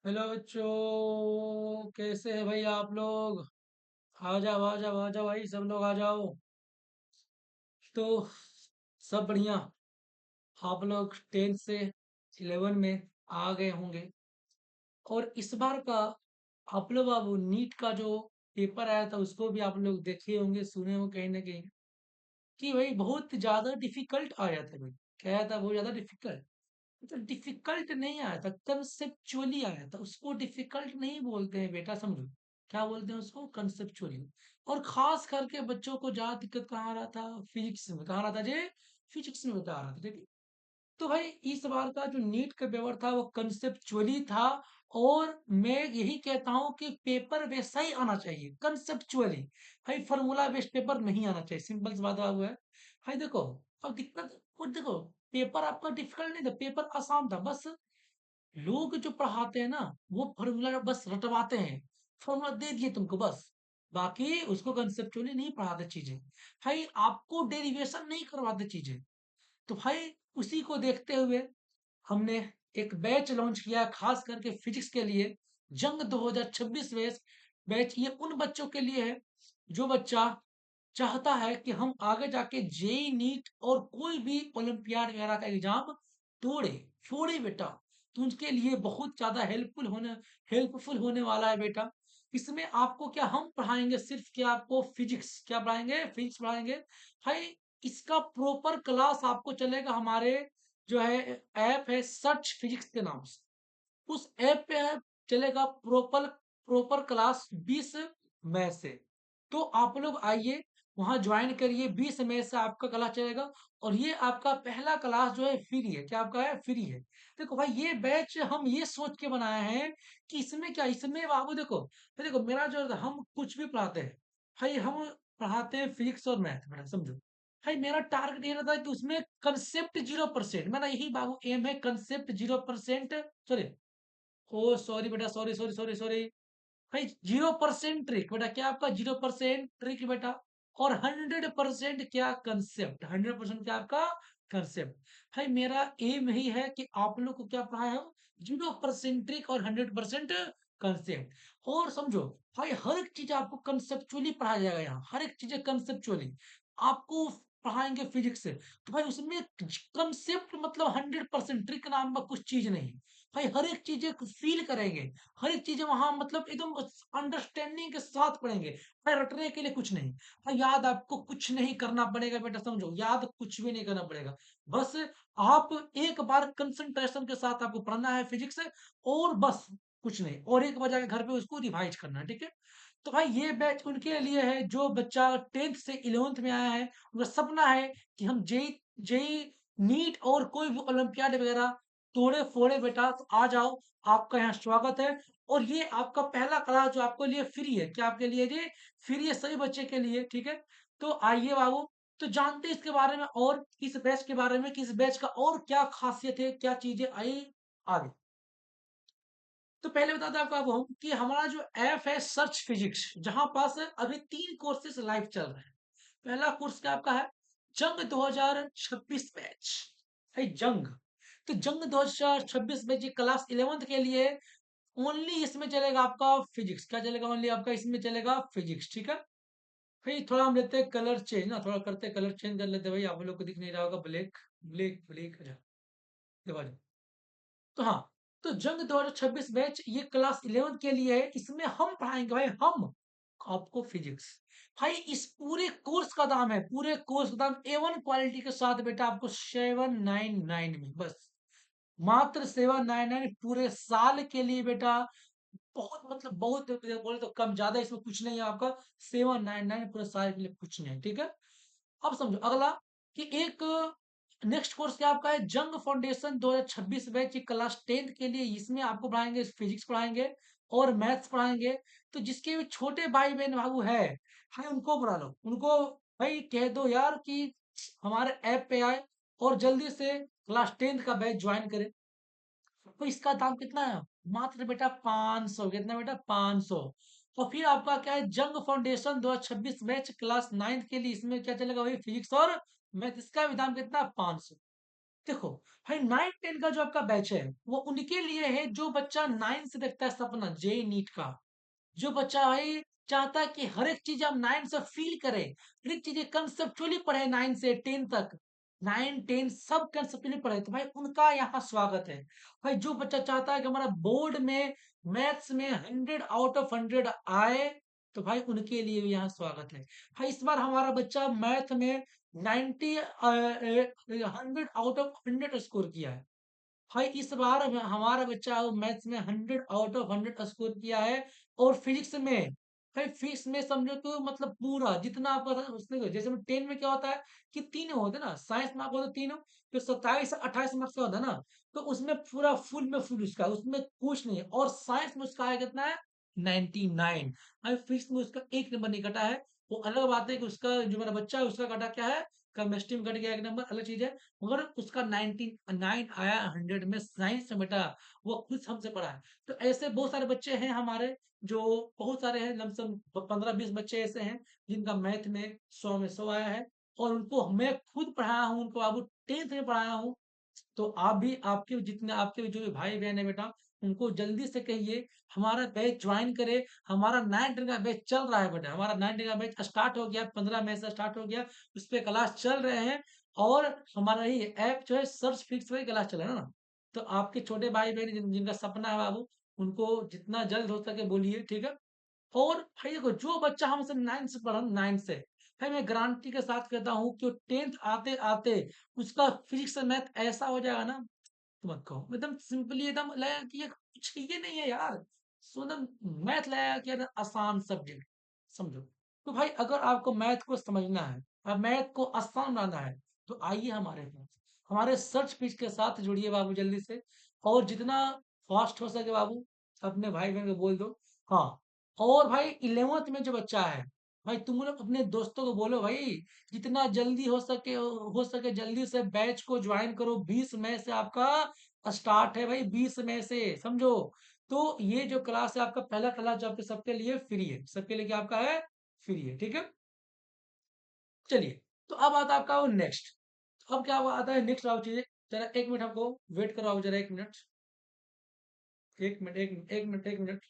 Hello बच्चों, कैसे हैं भाई आप लोग? आ जाओ आ जाओ आ जाओ भाई, सब लोग आ जाओ। तो सब बढ़िया। आप लोग 10th से 11 में आ गए होंगे। और इस बार का आप लोग अब नीट का जो पेपर आया था उसको भी आप लोग देखे होंगे, सुने हो कहीं ना कहीं कि भाई बहुत ज्यादा डिफिकल्ट आया था भाई। क्या आया था? बहुत ज्यादा डिफिकल्ट। मतलब डिफिकल्ट नहीं आया था, कंसेप्चुअली आया था। उसको डिफिकल्ट नहीं बोलते हैं बेटा, समझो। क्या बोलते हैं उसको? कंसेप्चुअली। और खास करके बच्चों को ज्यादा दिक्कत कहाँ आ रहा था? फिजिक्स में। कहाँ आ रहा था जी? फिजिक्स में बता रहा था, ठीक है। तो भाई इस बार का जो नीट का पेपर था वो कंसेप्चुअली था। और मैं यही कहता हूँ कि पेपर वैसा ही आना चाहिए, कंसेप्चुअली। भाई फॉर्मूला बेस्ड पेपर नहीं आना चाहिए, सिंपल सी बात हुआ है। भाई देखो, अब दिक्कत और देखो, पेपर आपका डिफिकल्ट नहीं था, पेपर आसान था। बस लोग जो पढ़ाते हैं ना, वो फॉर्मूला बस रटवाते हैं। फॉर्मूला दे दिए तुमको बस, बाकी उसको कंसेप्चुअली नहीं पढ़ाते चीजें। भाई आपको डेरिवेशन नहीं करवाते चीजें। तो भाई उसी को देखते हुए हमने एक बैच लॉन्च किया, खास करके फिजिक्स के लिए। जंग 2026 बैच। ये उन बच्चों के लिए है जो बच्चा चाहता है कि हम आगे जाके जेई नीट और कोई भी ओलंपियाड वगैरह का एग्जाम तोड़े फोड़े बेटा। तो उनके लिए बहुत ज्यादा हेल्पफुल होने वाला है बेटा। इसमें आपको क्या हम पढ़ाएंगे? सिर्फ क्या आपको फिजिक्स? क्या पढ़ाएंगे? फिजिक्स पढ़ाएंगे। भाई इसका प्रॉपर क्लास आपको चलेगा हमारे जो है ऐप है सर्च फिजिक्स के नाम से। उस ऐप पे है चलेगा प्रॉपर प्रॉपर क्लास 20 मई से। तो आप लोग आइए, वहां ज्वाइन करिए। 20 मई से आपका क्लास चलेगा। और ये आपका पहला क्लास जो है फ्री है। क्या आपका है? फ्री है। देखो भाई, ये बैच हम ये सोच के बनाए हैं कि इसमें क्या, इसमें बाबू देखो, भाई देखो मेरा जो हम कुछ भी पढ़ाते हैं। भाई हम पढ़ाते हैं फिजिक्स और मैथ, बेटा समझो। भाई मेरा टारगेट ये रहता है कि उसमें कंसेप्ट 0%, मेरा यही बाबू एम है, कंसेप्ट 0%। सॉरी, ओ सॉरी बेटा, सॉरी सॉरी सॉरी सॉरी। भाई 0% ट्रिक बेटा, क्या आपका 0% ट्रिक बेटा। और 100% क्या? कंसेप्ट। 100% क्या आपका? कंसेप्ट। भाई मेरा एम यही है कि आप लोग को क्या पढ़ाया हो? 0% ट्रिक और 100% कंसेप्ट। और समझो, भाई हर एक चीज आपको कंसेप्चुअली पढ़ाया जाएगा। यहाँ हर एक चीजें कंसेप्चुअली आपको पढ़ाएंगे फिजिक्स से। तो भाई उसमें कंसेप्ट मतलब 100%, ट्रिक नाम का कुछ चीज नहीं। भाई हर एक चीजें फील करेंगे। हर एक चीजें वहां मतलब एकदम अंडरस्टैंडिंग के साथ पढ़ेंगे। भाई रटने के लिए कुछ नहीं। भाई याद आपको कुछ नहीं करना पड़ेगा बेटा, समझो। याद कुछ भी नहीं करना पड़ेगा। बस आप एक बार कंसंट्रेशन के साथ आपको पढ़ना है फिजिक्स। और बस कुछ नहीं, और एक बार जाके घर पे उसको रिवाइज करना है, ठीक है। तो भाई ये बैच उनके लिए है जो बच्चा 10th से 11th में आया है। उनका सपना है कि हम जेई जेई नीट और कोई भी ओलंपियाड वगैरह तोड़े फोड़े बेटा। तो आ जाओ, आपका यहाँ स्वागत है। और ये आपका पहला क्लास जो आपके लिए फ्री है। क्या आपके लिए जी? फ्री है, सभी बच्चे के लिए, ठीक है। तो आइए बाबू। तो जानते हैं इसके बारे में, और इस बैच के बारे में कि इस बैच का और क्या खासियत है, क्या चीजें आई आगे। तो पहले बता दें आपको अब हम कि हमारा जो ऐप है सर्च फिजिक्स, जहां पास अभी 3 कोर्सेज लाइव चल रहे हैं। पहला कोर्स क्या आपका है? जंग 2026 बैच। है जंग। तो जंग 2026 बैच ये क्लास 11th के लिए ओनली। इसमें चलेगा आपका फिजिक्स। क्या चलेगा? ओनली आपका इसमें चलेगा फिजिक्स, ठीक है। भाई थोड़ा हम लेते हैं कलर चेंज ना, थोड़ा करते हैं कलर चेंज कर लेते हैं। भाई आप लोग को दिख नहीं रहा होगा, ब्लैक ब्लैक ब्लैक। अच्छा, देखो आ जाओ। तो हाँ, तो जंग 2026 बैच ये क्लास 11 के लिए है। इसमें हम पढ़ाएंगे भाई, हम आपको फिजिक्स। भाई इस पूरे कोर्स का दाम है, पूरे कोर्स का दाम A1 क्वालिटी के साथ बेटा आपको 799 में, बस मात्र 799 पूरे साल के लिए बेटा। बहुत मतलब बहुत बोले तो कम, ज्यादा इसमें कुछ नहीं है आपका। 799 पूरे साल के लिए कुछ नहीं है, ठीक है। अब समझो अगला कि एक नेक्स्ट कोर्स क्या आपका है? जंग फाउंडेशन 2026 बैच क्लास 10th के लिए। इसमें आपको पढ़ाएंगे फिजिक्स पढ़ाएंगे और मैथ्स पढ़ाएंगे। तो जिसके भी छोटे भाई बहन बाबू है, भाई उनको पढ़ा लो, उनको भाई कह दो यार कि हमारे ऐप पे आए और जल्दी से क्लास 10th का बैच ज्वाइन करें। तो इसका दाम कितना है? मात्र बेटा 500। कितना बेटा? 500। और फिर आपका क्या है? जंग फाउंडेशन 2026 बैच क्लास 9th के लिए। इसमें क्या चलेगा? वही फिजिक्स और मैथ। इसका भी दाम कितना? 500। देखो भाई 9-10 का जो आपका बैच है वो उनके लिए है जो बच्चा 9 से देखता है सपना जेई नीट का। जो बच्चा भाई चाहता है कि हर एक चीज आप 9 से फील करें, हर एक चीजें कंसेप्चुअली पढ़े 9 से 10 तक, 9-10 सब कंसेप्चुअली पढ़े, तो भाई उनका यहाँ स्वागत है। भाई जो बच्चा चाहता है कि हमारा बोर्ड में मैथ्स में 100 आउट ऑफ 100 आए, तो भाई उनके लिए भी यहाँ स्वागत है। भाई इस बार हमारा बच्चा मैथ में 100 आउट ऑफ 100 स्कोर किया है। भाई इस बार हमारा बच्चा मैथ्स में 100 आउट ऑफ 100 स्कोर किया है। और फिजिक्स में, भाई फिजिक्स में समझो तो मतलब पूरा जितना आपका था उसमें, जैसे में 10 में क्या होता है कि तीन होते हैं ना, साइंस में आपको होता है तीनों, तो 27-28 मार्क्स का होता है ना, तो उसमें पूरा फुल में फुल उसका, उसमें कुछ नहीं है। और साइंस में उसका आया कितना है 99। भाई फिजिक्स में उसका एक नंबर नहीं कटा है। वो अलग बात है कि उसका जो मेरा बच्चा है उसका कटा क्या है, केमिस्ट्री में कट गया एक नंबर, अलग चीज है। मगर उसका 99 आया 100 में साइंस में बेटा, वो खुद हमसे पढ़ा है। तो ऐसे बहुत सारे बच्चे हैं हमारे, जो बहुत सारे हैं, लमसम 15-20 बच्चे ऐसे हैं जिनका मैथ में 100 में 100 आया है। और उनको मैं खुद पढ़ाया हूँ, उनको बाबू 10th में पढ़ाया हूँ। तो आप भी, आपके जितने आपके जो भी भाई बहन है बेटा, उनको जल्दी से कहिए हमारा बैच ज्वाइन करे। हमारा 9 का बैच चल रहा है बेटा, हमारा 9 का बैच स्टार्ट हो गया, 15 मई से स्टार्ट हो गया, उस पे क्लास चल रहे हैं। और हमारा ये ऐप जो है सर्च फिक्स पे क्लास चल रहा है ना। तो आपके छोटे भाई बहन जिनका सपना है बाबू, उनको जितना जल्द हो सके बोलिए, ठीक है। और भाई देखो जो बच्चा हमसे 9 से पढ़ा, 9 से, भाई मैं गारंटी के साथ कहता हूँ कि 10th आते आते उसका फिजिक्स मैथ ऐसा हो जाएगा ना, तो मत कहो। एकदम सिंपली एकदम लगेगा कि ये कुछ ये नहीं है यार, सो एकदम मैथ लगेगा कि एकदम आसान सब्जेक्ट, समझो। तो भाई अगर आपको मैथ को समझना है और मैथ को आसान बनाना है, तो आइए हमारे पास, हमारे सर्च फीस के साथ जुड़िए बाबू जल्दी से। और जितना फास्ट हो सके बाबू अपने भाई बहन को बोल दो। हाँ, और भाई 11th में जो बच्चा है, भाई तुम लोग अपने दोस्तों को बोलो भाई, जितना जल्दी हो सके जल्दी से बैच को ज्वाइन करो। 20 मई से आपका स्टार्ट है भाई, 20 मई से, समझो। तो ये जो क्लास है आपका पहला क्लास जो आपके सबके लिए फ्री है, सबके लिए क्या आपका है, फ्री है, ठीक है। चलिए, तो अब आता है आपका वो नेक्स्ट। अब क्या आता है नेक्स्ट आप चीजें, जरा 1 मिनट हमको वेट करो, आप जरा 1 minute, 1 minute, 1 minute, 1 minute, 1 minute.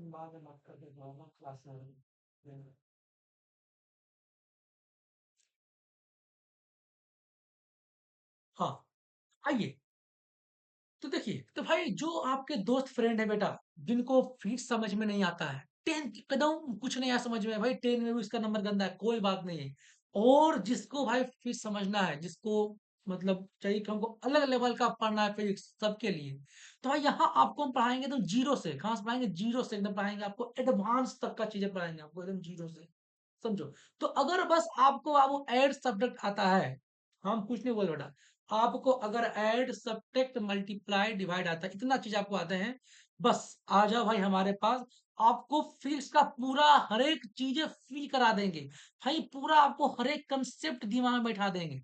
बाद में बात करते हैं क्लास में। हाँ, आइए। तो देखिए, तो भाई जो आपके दोस्त फ्रेंड है बेटा, जिनको फीस समझ में नहीं आता है, 10 एकदम कुछ नहीं आया समझ में, भाई 10 में भी उसका नंबर गंदा है, कोई बात नहीं है। और जिसको भाई फीस समझना है, जिसको मतलब चाहिए कि हमको अलग लेवल का पढ़ना है फिजिक्स सबके लिए, तो भाई यहाँ आपको हम पढ़ाएंगे तो जीरो से, कहाँ से पढ़ाएंगे, जीरो से एकदम पढ़ाएंगे आपको, एडवांस तक का चीजें पढ़ाएंगे आपको एकदम जीरो से, समझो। तो अगर बस आपको वो ऐड सब्जेक्ट आता है, हम कुछ नहीं बोल बेटा, आपको अगर ऐड सब्ट्रैक्ट मल्टीप्लाई डिवाइड आता है, इतना चीज आपको आते हैं, बस आ जाओ भाई हमारे पास। आपको फिजिक्स का पूरा हर एक चीजें फील करा देंगे भाई, पूरा आपको हर एक कंसेप्ट दिमाग में बैठा देंगे।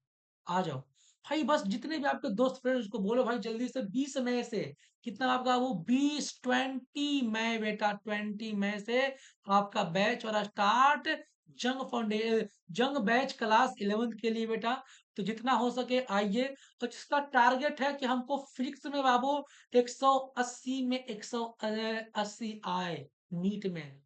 आ जाओ भाई, बस जितने भी आपके दोस्त फ्रेंड्स उसको बोलो भाई जल्दी से, 20 मई से, कितना आपका वो 20 20 मई बेटा, 20 मई से आपका बैच और स्टार्ट, जंग बैच क्लास 11th के लिए बेटा। तो जितना हो सके आइए। तो जिसका टारगेट है कि हमको फिजिक्स में बाबू 180 में 180 आए नीट में,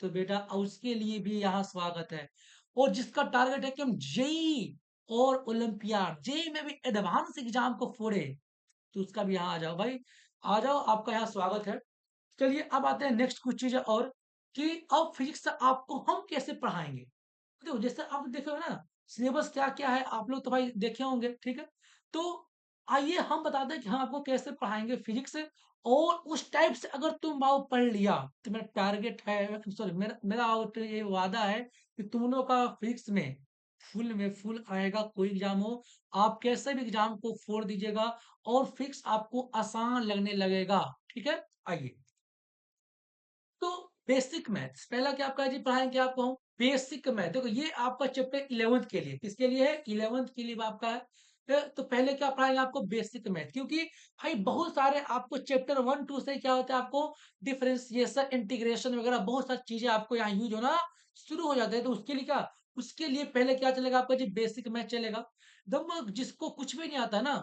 तो बेटा उसके लिए भी यहाँ स्वागत है। और जिसका टारगेट है कि हम जेई और ओलंपियाड, जेई में भी एडवांस एग्जाम को फोड़े, तो उसका भी यहाँ आ जाओ भाई, आ जाओ, आपका यहाँ स्वागत है। चलिए अब आते हैं नेक्स्ट कुछ चीजें और, कि अब फिजिक्स आपको हम कैसे पढ़ाएंगे। देखो जैसे आप देखोगे ना, सिलेबस क्या क्या है आप लोग तो भाई देखे होंगे, ठीक है। तो आइए हम बताते हैं कि हम आपको कैसे पढ़ाएंगे फिजिक्स। और उस टाइप से अगर तुम वो पढ़ लिया, तो मेरा टारगेट है, सॉरी मेरा मेरा और तो ये वादा है कि तुम लोग का फिजिक्स में फुल आएगा, कोई एग्जाम हो, आप कैसे भी एग्जाम को फोड़ दीजिएगा। और फिक्स आपको आसान लगने लगेगा, ठीक है। आइए, तो बेसिक मैथ्स पहला क्या आपका जी पढ़ाएंगे आपको हम, बेसिक मैथ। देखो ये आपका चैप्टर 11th के लिए, किसके लिए है, 11th के लिए आपका है। तो पहले क्या पढ़ाएंगे आपको बेसिक मैथ, क्योंकि भाई बहुत सारे आपको चैप्टर 1 2 से क्या होता है, आपको डिफरेंशिएशन इंटीग्रेशन वगैरह बहुत सारी चीजें आपको यहाँ यूज होना शुरू हो जाते हैं। तो उसके लिए क्या, उसके लिए पहले क्या चलेगा आपका जी, बेसिक मैथ चलेगा। एकदम जिसको कुछ भी नहीं आता ना,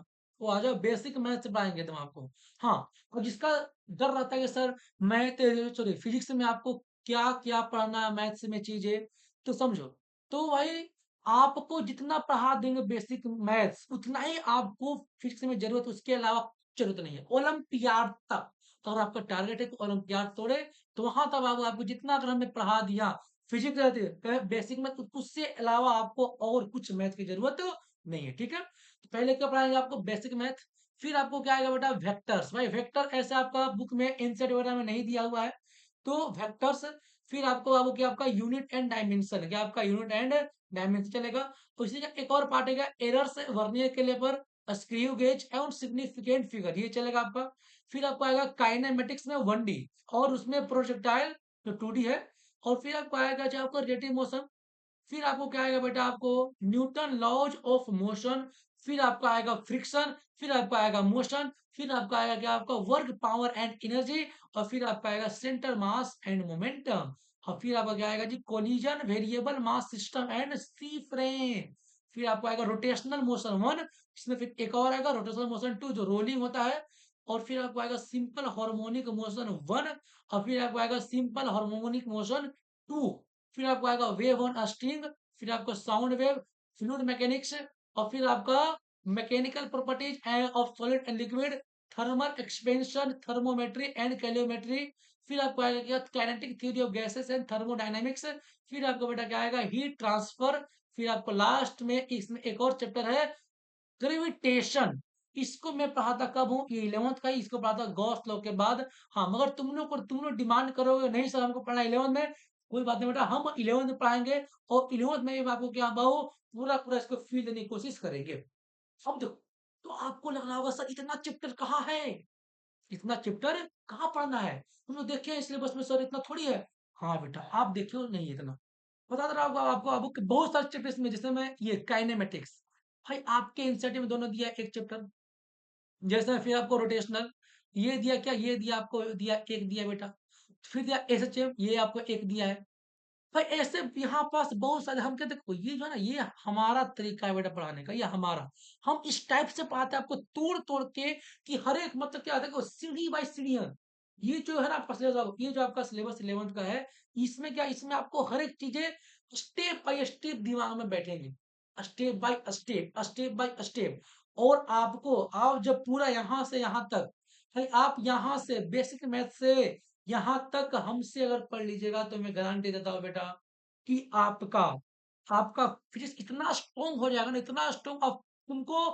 वो आ जाओ बेसिक मैथ से पढ़ाएंगे तुम आपको। हाँ, और जिसका डर रहता है कि सर मैथ सॉरी फिजिक्स में आपको क्या क्या पढ़ना है, मैथ्स में चीजें, तो समझो, तो भाई आपको जितना पढ़ा देंगे बेसिक मैथ्स उतना ही आपको फिजिक्स में जरूरत, उसके अलावा जरूरत नहीं है। ओलंपियाड तक अगर आपका टारगेट है तो ओलंपियाड तोड़े, तो वहां तक आपको जितना अगर हमने पढ़ा दिया फिजिक्स रहती है बेसिक में, तो उससे अलावा आपको और कुछ मैथ की जरूरत नहीं है। ठीक है, तो पहले क्या पढ़ाएंगे आपको बेसिक मैथ, फिर आपको क्या आएगा बेटा वेक्टर्स। भाई वेक्टर ऐसे आपका बुक में एनसेट वगैरह में नहीं दिया हुआ है, तो वेक्टर्स। फिर आपको आपको क्या आपका यूनिट एंड डायमेंशन, क्या आपका यूनिट एंड डायमेंशन चलेगा। उसी का एक और पार्ट है errors vernier caliper, screw gauge and significant figure, ये चलेगा आपका। फिर आपको आएगा काइनेमेटिक्स में 1D, और उसमें प्रोजेक्टाइल जो 2D है। और फिर आपको आएगा जो आपको रेटिव मोशन। फिर आपको क्या आएगा बेटा, आपको न्यूटन लॉज ऑफ मोशन। फिर आपका आएगा फ्रिक्शन। फिर आपका आएगा मोशन। फिर आपका आएगा क्या, आपका वर्क पावर एंड एनर्जी। और फिर आपका आएगा सेंटर मास एंड मोमेंटम। और फिर आपका क्या आएगा जी, collision variable mass system and C frame. फिर आपको आएगा रोटेशनल मोशन 1, इसमें फिर एक और आएगा रोटेशनल मोशन 2 जो रोलिंग होता है। और फिर आपको आएगा सिंपल हार्मोनिक मोशन 1। और फिर आपको आएगा सिंपल हार्मोनिक मोशन 2। फिर आपको आएगा वेव ऑन स्ट्रिंग। फिर आपको साउंड वेव, फ्लूइड मैकेनिक्स। और फिर आपका mechanical properties of solid and liquid, thermal expansion, thermometry and calorimetry. फिर आपको आएगा क्या, kinetic theory of gases and thermodynamics. फिर आपको बेटा क्या आएगा, हीट ट्रांसफर। फिर आपको लास्ट में इसमें एक और चैप्टर है ग्रेविटेशन। इसको मैं पढ़ाता कब हूँ, ये 11th का ही इसको पढ़ाता गॉस लॉ के बाद। हाँ, मगर तुम लोग डिमांड करोगे नहीं सर हमको पढ़ना 11th में, कोई बात नहीं बेटा, हम 11th में पढ़ाएंगे। और 11th में भी आपको क्या बहु पूरा पूरा इसको फील देने की कोशिश करेंगे। अब देखो, तो आपको लग रहा होगा सर इतना चैप्टर कहाँ है, इतना चैप्टर कहाँ पढ़ना है, हम लोग देखे हैं सिलेबस में सर इतना थोड़ी है। हाँ बेटा, आप देखे हो नहीं इतना, बता दे रहा हूँ आपको बहुत सारे चैप्टर में, जैसे मैं ये काइनेमेटिक्स, भाई आपके एनसीईआरटी में दोनों दिया है एक चैप्टर। जैसे फिर आपको रोटेशनल ये दिया, क्या ये दिया आपको, दिया एक दिया बेटा। फिर दिया एसएचएम, ये आपको एक दिया है। भाई ऐसे यहाँ पास बहुत सारे, हम क्या देखो ये जो है ना, ये हमारा तरीका है बेटा पढ़ाने का, ये हमारा, हम इस टाइप से पढ़ाते हैं आपको तोड़ तोड़ के, कि हर एक मतलब क्या देखो सीढ़ी बाई सीढ़ी। ये जो है ना आपका सिलेबस, ये जो आपका सिलेबस 11th का है, इसमें क्या, इसमें आपको हर एक चीजें स्टेप बाय स्टेप दिमाग में बैठेंगे, step by step, step by step. और आपको आप जब पूरा यहाँ से यहाँ तक, भाई आप यहाँ से बेसिक मैथ से यहाँ तक हमसे अगर पढ़ लीजिएगा, तो मैं गारंटी देता हूँ बेटा कि आपका आपका फिजिक्स इतना स्ट्रॉन्ग हो जाएगा ना, इतना स्ट्रॉन्ग, अब तुमको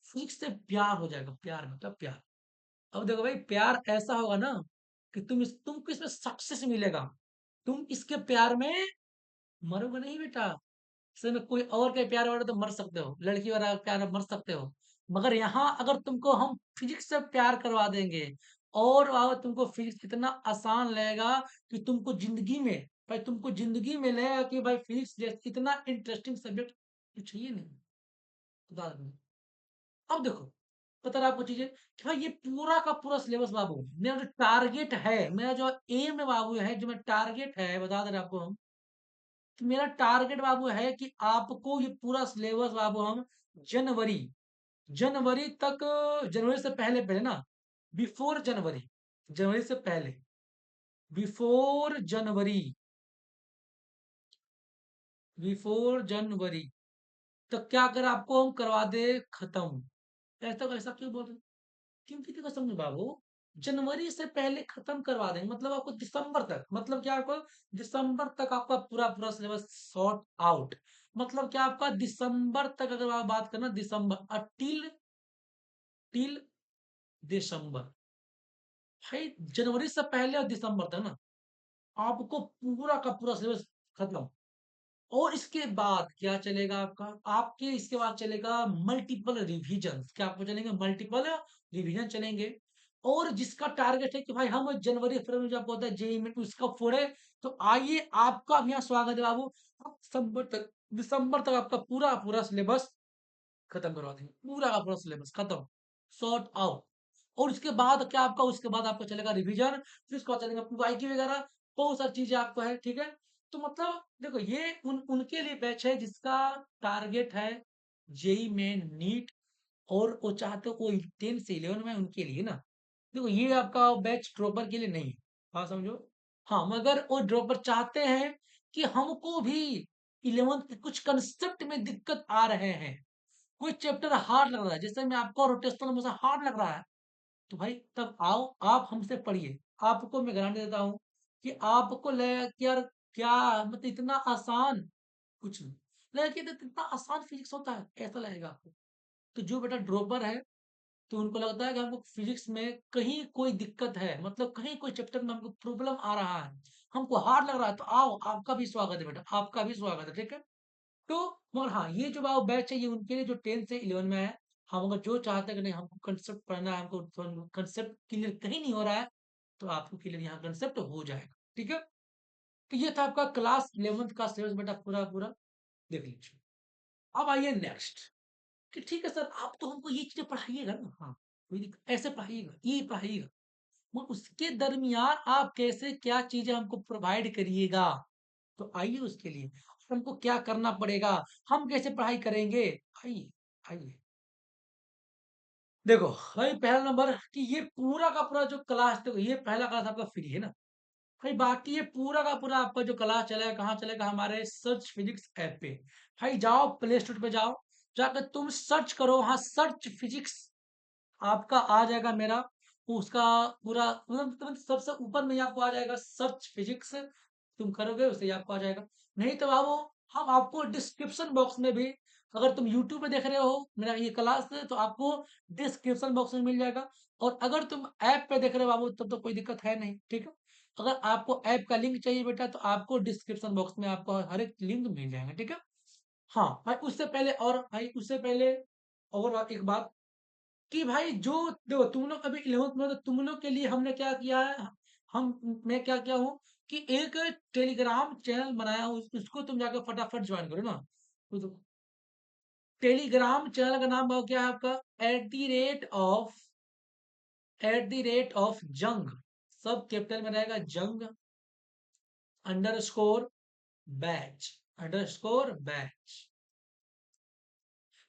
फिजिक्स से प्यार हो जाएगा, प्यार मतलब प्यार। अब देखो भाई, प्यार ऐसा होगा ना कि तुमको इसमें सक्सेस मिलेगा, तुम इसके प्यार में मरोगे नहीं बेटा। जैसे में कोई और के प्यार वाले तो मर सकते हो, लड़की वाला प्यार में मर सकते हो, मगर यहाँ अगर तुमको हम फिजिक्स से प्यार करवा देंगे, और अगर तुमको फिजिक्स इतना आसान लगेगा कि तुमको जिंदगी में, भाई तुमको जिंदगी में लगेगा कि भाई फिजिक्स जैसे इतना इंटरेस्टिंग सब्जेक्ट कुछ है नहीं, बता दूं। अब देखो, पता रहा आपको चीजें कि भाई ये पूरा का पूरा सिलेबस बाबू, मेरा जो टारगेट है, मेरा जो एम है बाबू, है जो मेरा टारगेट है, बता दे रहे आपको हम, कि मेरा टारगेट बाबू है कि आपको ये पूरा सिलेबस बाबू हम जनवरी जनवरी तक, जनवरी से पहले पहले ना, बिफोर जनवरी, जनवरी से पहले, बिफोर जनवरी, बिफोर जनवरी तक क्या कर आपको हम करवा दे खत्म। ऐसा ऐसा क्यों बोल रहे हैं? क्योंकि देखो समझो बाबू, जनवरी से पहले खत्म करवा देंगे मतलब आपको दिसंबर तक, मतलब क्या आपको दिसंबर तक आपका पूरा पूरा सिलेबस सॉर्ट आउट। मतलब क्या आपका दिसंबर तक अगर आप बात करना, दिसंबर टिल टिल दिसंबर, भाई जनवरी से पहले और दिसंबर तक ना आपको पूरा का पूरा सिलेबस खत्म। और इसके बाद क्या चलेगा आपका, आपके इसके बाद चलेगा मल्टीपल रिवीजन, क्या आपको चलेंगे मल्टीपल रिवीजन चलेंगे। और जिसका टारगेट है कि भाई हम जनवरी फरवरी में जो आपको होता है जेई में उसका फोड़े, तो आइए आपका भी यहाँ स्वागत है बाबू। आप दिसंबर तक आपका पूरा पूरा सिलेबस खत्म करवा देंगे पूरा का पूरा सिलेबस खत्म, सॉर्ट आउट। और उसके बाद क्या आपका, उसके बाद आपका चलेगा रिवीजन, फिर उसके बाद चलेगा पीवाईक्यू वगैरह, बहुत सारी चीजें आपको है, ठीक है। तो मतलब देखो ये उनके लिए बैच है जिसका टारगेट है जेई मेन नीट, और वो चाहते हो कोई 10 से 11 में उनके लिए ना। देखो ये आपका बैच ड्रॉपर के लिए नहीं है, हाँ समझो। हाँ मगर वो ड्रॉपर चाहते हैं कि हमको भी 11th के कुछ कंसेप्ट में दिक्कत आ रहे हैं, कोई चैप्टर हार्ड लग रहा है, जैसे मैं आपको रोटेशनल मोशन हार्ड लग रहा है, तो भाई तब आओ आप हमसे पढ़िए। आपको मैं गारंटी देता हूँ कि आपको लगेगा कि यार क्या मतलब इतना आसान, कुछ नहीं लगेगा कि इतना आसान फिजिक्स होता है, ऐसा लगेगा आपको। तो जो बेटा ड्रॉपर है, तो उनको लगता है कि हमको फिजिक्स में कहीं कोई दिक्कत है, मतलब कहीं कोई चैप्टर में हमको प्रॉब्लम आ रहा है, हमको हार्ड लग रहा है, तो आओ आपका भी स्वागत है बेटा, आपका भी स्वागत है, ठीक है। तो मगर हाँ ये जो बैच है ये उनके लिए जो 10 से 11 में है। हम अगर जो चाहते हैं कि नहीं हमको कंसेप्ट पढ़ना है, हमको कंसेप्ट क्लियर कहीं नहीं हो रहा है, तो आपको क्लियर यहाँ कंसेप्ट हो जाएगा, ठीक है। तो ये था आपका क्लास 11th का सिलेबस बेटा, पूरा पूरा देख लीजिए। अब आइए नेक्स्ट, कि ठीक है सर आप तो हमको ये चीजें पढ़ाइएगा ना, हाँ कोई ऐसे पढ़ाइएगा, ये पढ़ाइएगा, मगर उसके दरमियान आप कैसे क्या चीजें हमको प्रोवाइड करिएगा। तो आइए उसके लिए हमको क्या करना पड़ेगा, हम कैसे पढ़ाई करेंगे। आइए आइए, देखो भाई पहला नंबर कि ये पूरा का पूरा जो क्लास, देखो ये पहला क्लास आपका फ्री है ना भाई, बाकी ये पूरा का पूरा आपका जो क्लास चलेगा कहाँ चलेगा, हमारे सर्च फिजिक्स ऐप पे। भाई जाओ प्ले स्टोर पे जाओ, जाकर तुम सर्च करो, हाँ सर्च फिजिक्स आपका आ जाएगा मेरा, उसका पूरा मतलब सबसे ऊपर में ही आपको आ जाएगा सर्च फिजिक्स, तुम करोगे उससे ही आपको आ जाएगा। नहीं तो बाबू हम आपको डिस्क्रिप्शन बॉक्स में भी, अगर तुम यूट्यूब पे देख रहे हो मेरा ये क्लास है तो आपको डिस्क्रिप्शन बॉक्स में मिल जाएगा, और अगर तुम ऐप पे देख रहे हो बाबू तब तो कोई दिक्कत है नहीं, ठीक है। अगर आपको ऐप का लिंक चाहिए बेटा तो आपको डिस्क्रिप्शन बॉक्स में आपको हर एक लिंक मिल जाएगा, ठीक है। हाँ भाई उससे पहले, और भाई उससे पहले और एक बात, कि भाई जो देखो तुम लोग अभी 11th में हो, तो तुम लोग के लिए हमने क्या किया है, हम मैं क्या किया हूँ कि एक टेलीग्राम चैनल बनाया हूँ, उसको तुम जाकर फटाफट ज्वाइन करो ना। तो टेलीग्राम चैनल का नाम क्या है आपका, @ जंग, सब कैपिटल में रहेगा, जंग अंडरस्कोर बैच।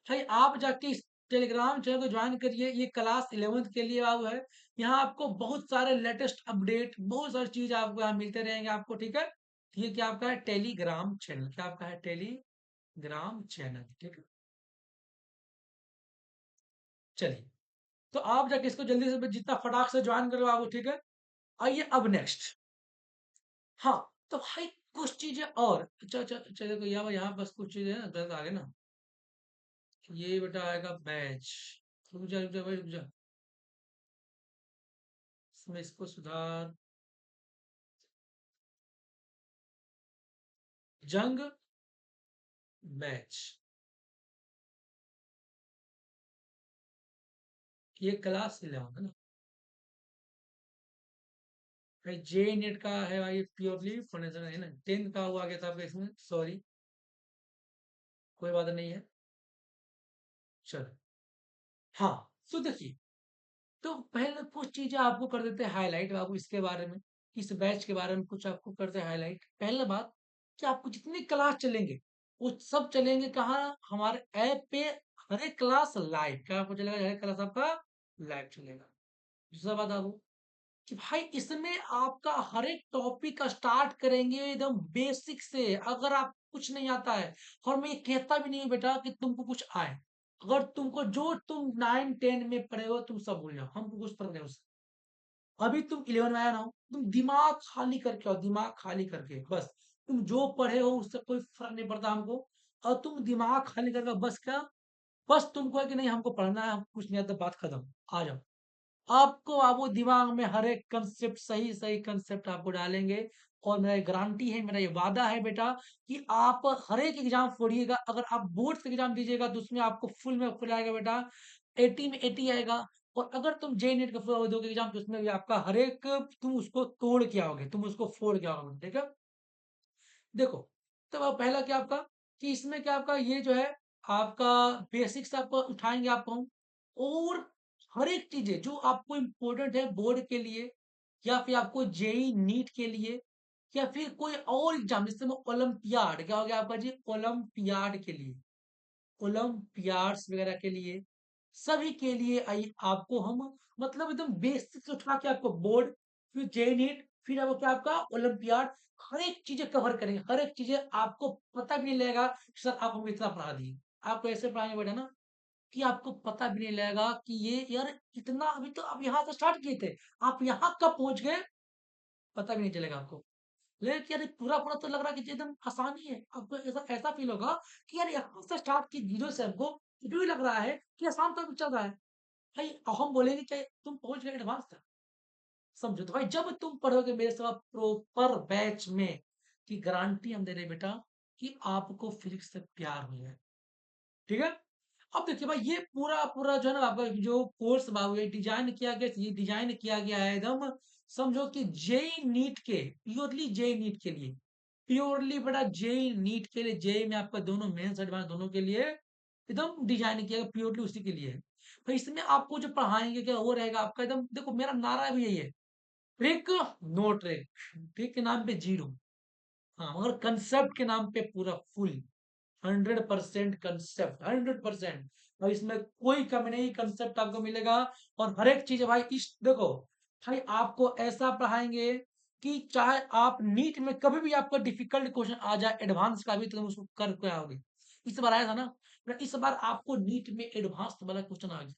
भाई आप जाके इस टेलीग्राम चैनल को ज्वाइन करिए, ये क्लास 11th के लिए बाबू है। यहाँ आपको बहुत सारे लेटेस्ट अपडेट, बहुत सारी चीज आपको यहाँ मिलते रहेंगे आपको, ठीक है। ये क्या आपका है टेलीग्राम चैनल, क्या आपका है टेलीग्राम चैनल, ठीक है। चलिए, तो आप जाके इसको जल्दी से जितना फटाक से ज्वाइन करो बाबू, ठीक है। आइए अब नेक्स्ट, हाँ तो भाई कुछ चीजें और, अच्छा अच्छा अच्छा देखो यहाँ बस कुछ चीजें ना गलत आ गए ना, ये बेटा आएगा बैच, रुक जा भाई रुक जा, इसमें इसको सुधार, जंग बैच, ये क्लास 11 है ना भाई, जे नेट का है भाई, प्योरली फाउंडेशन है ना, 10th का हुआ गया था आपका इसमें, सॉरी कोई बात नहीं है, चलो। हाँ तो देखिए, तो पहले कुछ चीजें आपको कर देते हैं हाईलाइट बाबू, इसके बारे में, इस बैच के बारे में कुछ आपको करते हैं हाईलाइट। पहला बात कि आपको जितने क्लास चलेंगे वो सब चलेंगे कहाँ, हमारे ऐप पे, हर एक क्लास लाइव, क्या आपको चलेगा, हर एक क्लास आपका लाइव चलेगा। दूसरा बात आपको कि भाई इसमें आपका हर एक टॉपिक का स्टार्ट करेंगे एकदम बेसिक से, अगर आप कुछ नहीं आता है, और मैं ये कहता भी नहीं हूँ बेटा कि तुमको कुछ आए, अगर तुमको जो तुम 9 10 में पढ़े हो तुम सब भूल जाओ, हमको कुछ फर्क नहीं उससे। अभी तुम 11 में आया ना हो, तुम दिमाग खाली करके आओ, दिमाग खाली करके बस, तुम जो पढ़े हो उससे कोई फर्क नहीं पड़ता हमको, और तुम दिमाग खाली करके आओ, बस क्या, बस तुमको है कि नहीं हमको पढ़ना है, हमको कुछ नहीं आता, बात खत्म, आ जाओ। आपको आपको दिमाग में हर एक कंसेप्ट, सही सही कंसेप्ट आपको डालेंगे, और मेरा गारंटी है, मेरा ये वादा है बेटा कि आप हर एक एग्जाम फोड़िएगा, अगर आप बोर्ड से एग्जाम दीजिएगा तो उसमें आपको फुल में फुल आएगा बेटा, 80 में 80 आएगा। और अगर तुम जे नेट का पूरा दोगे एग्जाम तो उसमें भी आपका हर एक, तुम उसको तोड़ के आओगे, तुम उसको फोड़ के आओगे, ठीक है। देखो, तो अब पहला क्या आपका, कि इसमें क्या आपका ये जो है आपका बेसिक्स आपको उठाएंगे आपको हम, और हर एक चीजें जो आपको इम्पोर्टेंट है बोर्ड के लिए, या फिर आपको जेई नीट के लिए, या फिर कोई और एग्जाम, जैसे ओलंपियाड, क्या हो गया आपका जी, ओलंपियाड के लिए, ओलंपियाड्स वगैरह के लिए, सभी के लिए आई आपको हम, मतलब एकदम बेसिक से उठा के आपको बोर्ड, फिर जे नीट, फिर आपको क्या आपका ओलंपियाड, हर एक चीजें कवर करेंगे, हर एक चीजें आपको पता भी नहीं लगेगा कि सर आप हमें इतना पढ़ा दिए। आपको ऐसे पढ़ाएंगे बेटा ना कि आपको पता भी नहीं लगेगा कि ये यार इतना, अभी तो आप यहाँ से स्टार्ट किए थे, आप यहाँ कब पहुंच गए, पता भी नहीं चलेगा आपको। लेकिन यार पूरा पूरा तो लग रहा है कि एकदम आसान ही है, आपको ऐसा ऐसा फील होगा कि यार यहाँ से स्टार्ट की जीरो से हमको, तो भी लग रहा है कि आसान तो चल रहा है। भाई हम बोलेंगे कि तुम पहुंच गए एडवांस तक, समझो, तो भाई जब तुम पढ़ोगे मेरे साथ प्रॉपर बैच में, की गारंटी हम दे रहे हैं बेटा कि आपको फिजिक्स से प्यार हो जाए। ठीक है। अब देखिए भाई ये पूरा पूरा जो है ना आपका जो कोर्स बाबू ये डिजाइन किया गया, ये डिजाइन किया गया है एकदम, समझो कि जेई नीट के, प्योरली जेई नीट के लिए, प्योरली बेटा जेई नीट के लिए, जेई में आपका दोनों मेंस एडवांस दोनों के लिए एकदम डिजाइन किया गया, प्योरली उसी के लिए है। भाई इसमें आपको जो पढ़ाएंगे क्या वो रहेगा आपका एकदम, देखो मेरा नारा भी यही है, ट्रिक नो ट्रिक, ट्रिक के नाम पे जीरो, हाँ मगर कंसेप्ट के नाम पे पूरा फुल, 100% कंसेप्ट, 100%। भाई इसमें कोई कमी नहीं, कंसेप्ट आपको मिलेगा, और हर एक चीज है भाई, इस देखो भाई आपको ऐसा पढ़ाएंगे कि चाहे आप नीट में कभी भी आपका डिफिकल्ट क्वेश्चन आ जाए एडवांस का भी, तो तुम उसको कर के आओगे। इस बार आया था ना, इस बार आपको नीट में एडवांस वाला क्वेश्चन आ गया,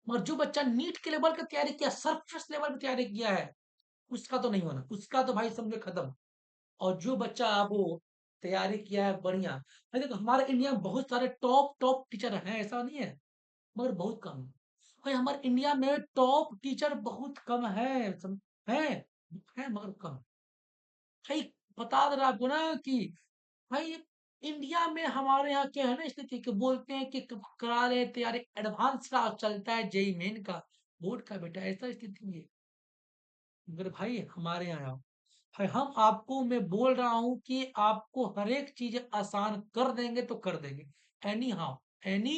मगर जो बच्चा नीट के लेवल का तैयारी किया, सरफेस लेवल पे तैयारी किया है, उसका तो नहीं होना, उसका तो भाई समझो खत्म। और जो बच्चा अब वो तैयारी किया है बढ़िया, भाई देखो हमारे इंडिया में बहुत सारे टॉप टॉप टीचर हैं, ऐसा नहीं है, मगर बहुत कम है। भाई हमारे इंडिया में टॉप टीचर बहुत कम है, है मगर कम। भाई बता दे रहा आपको ना कि भाई इंडिया में हमारे यहाँ क्या है ना स्थिति, कि बोलते हैं कि करा रहे तैयारी, एडवांस का चलता है, जेई मेन का, बोर्ड का बेटा ऐसा स्थिति नहीं है। मगर भाई हमारे यहाँ आओ, भाई हम आपको, मैं बोल रहा हूं कि आपको हर एक चीज आसान कर देंगे तो कर देंगे, एनी हाउ, एनी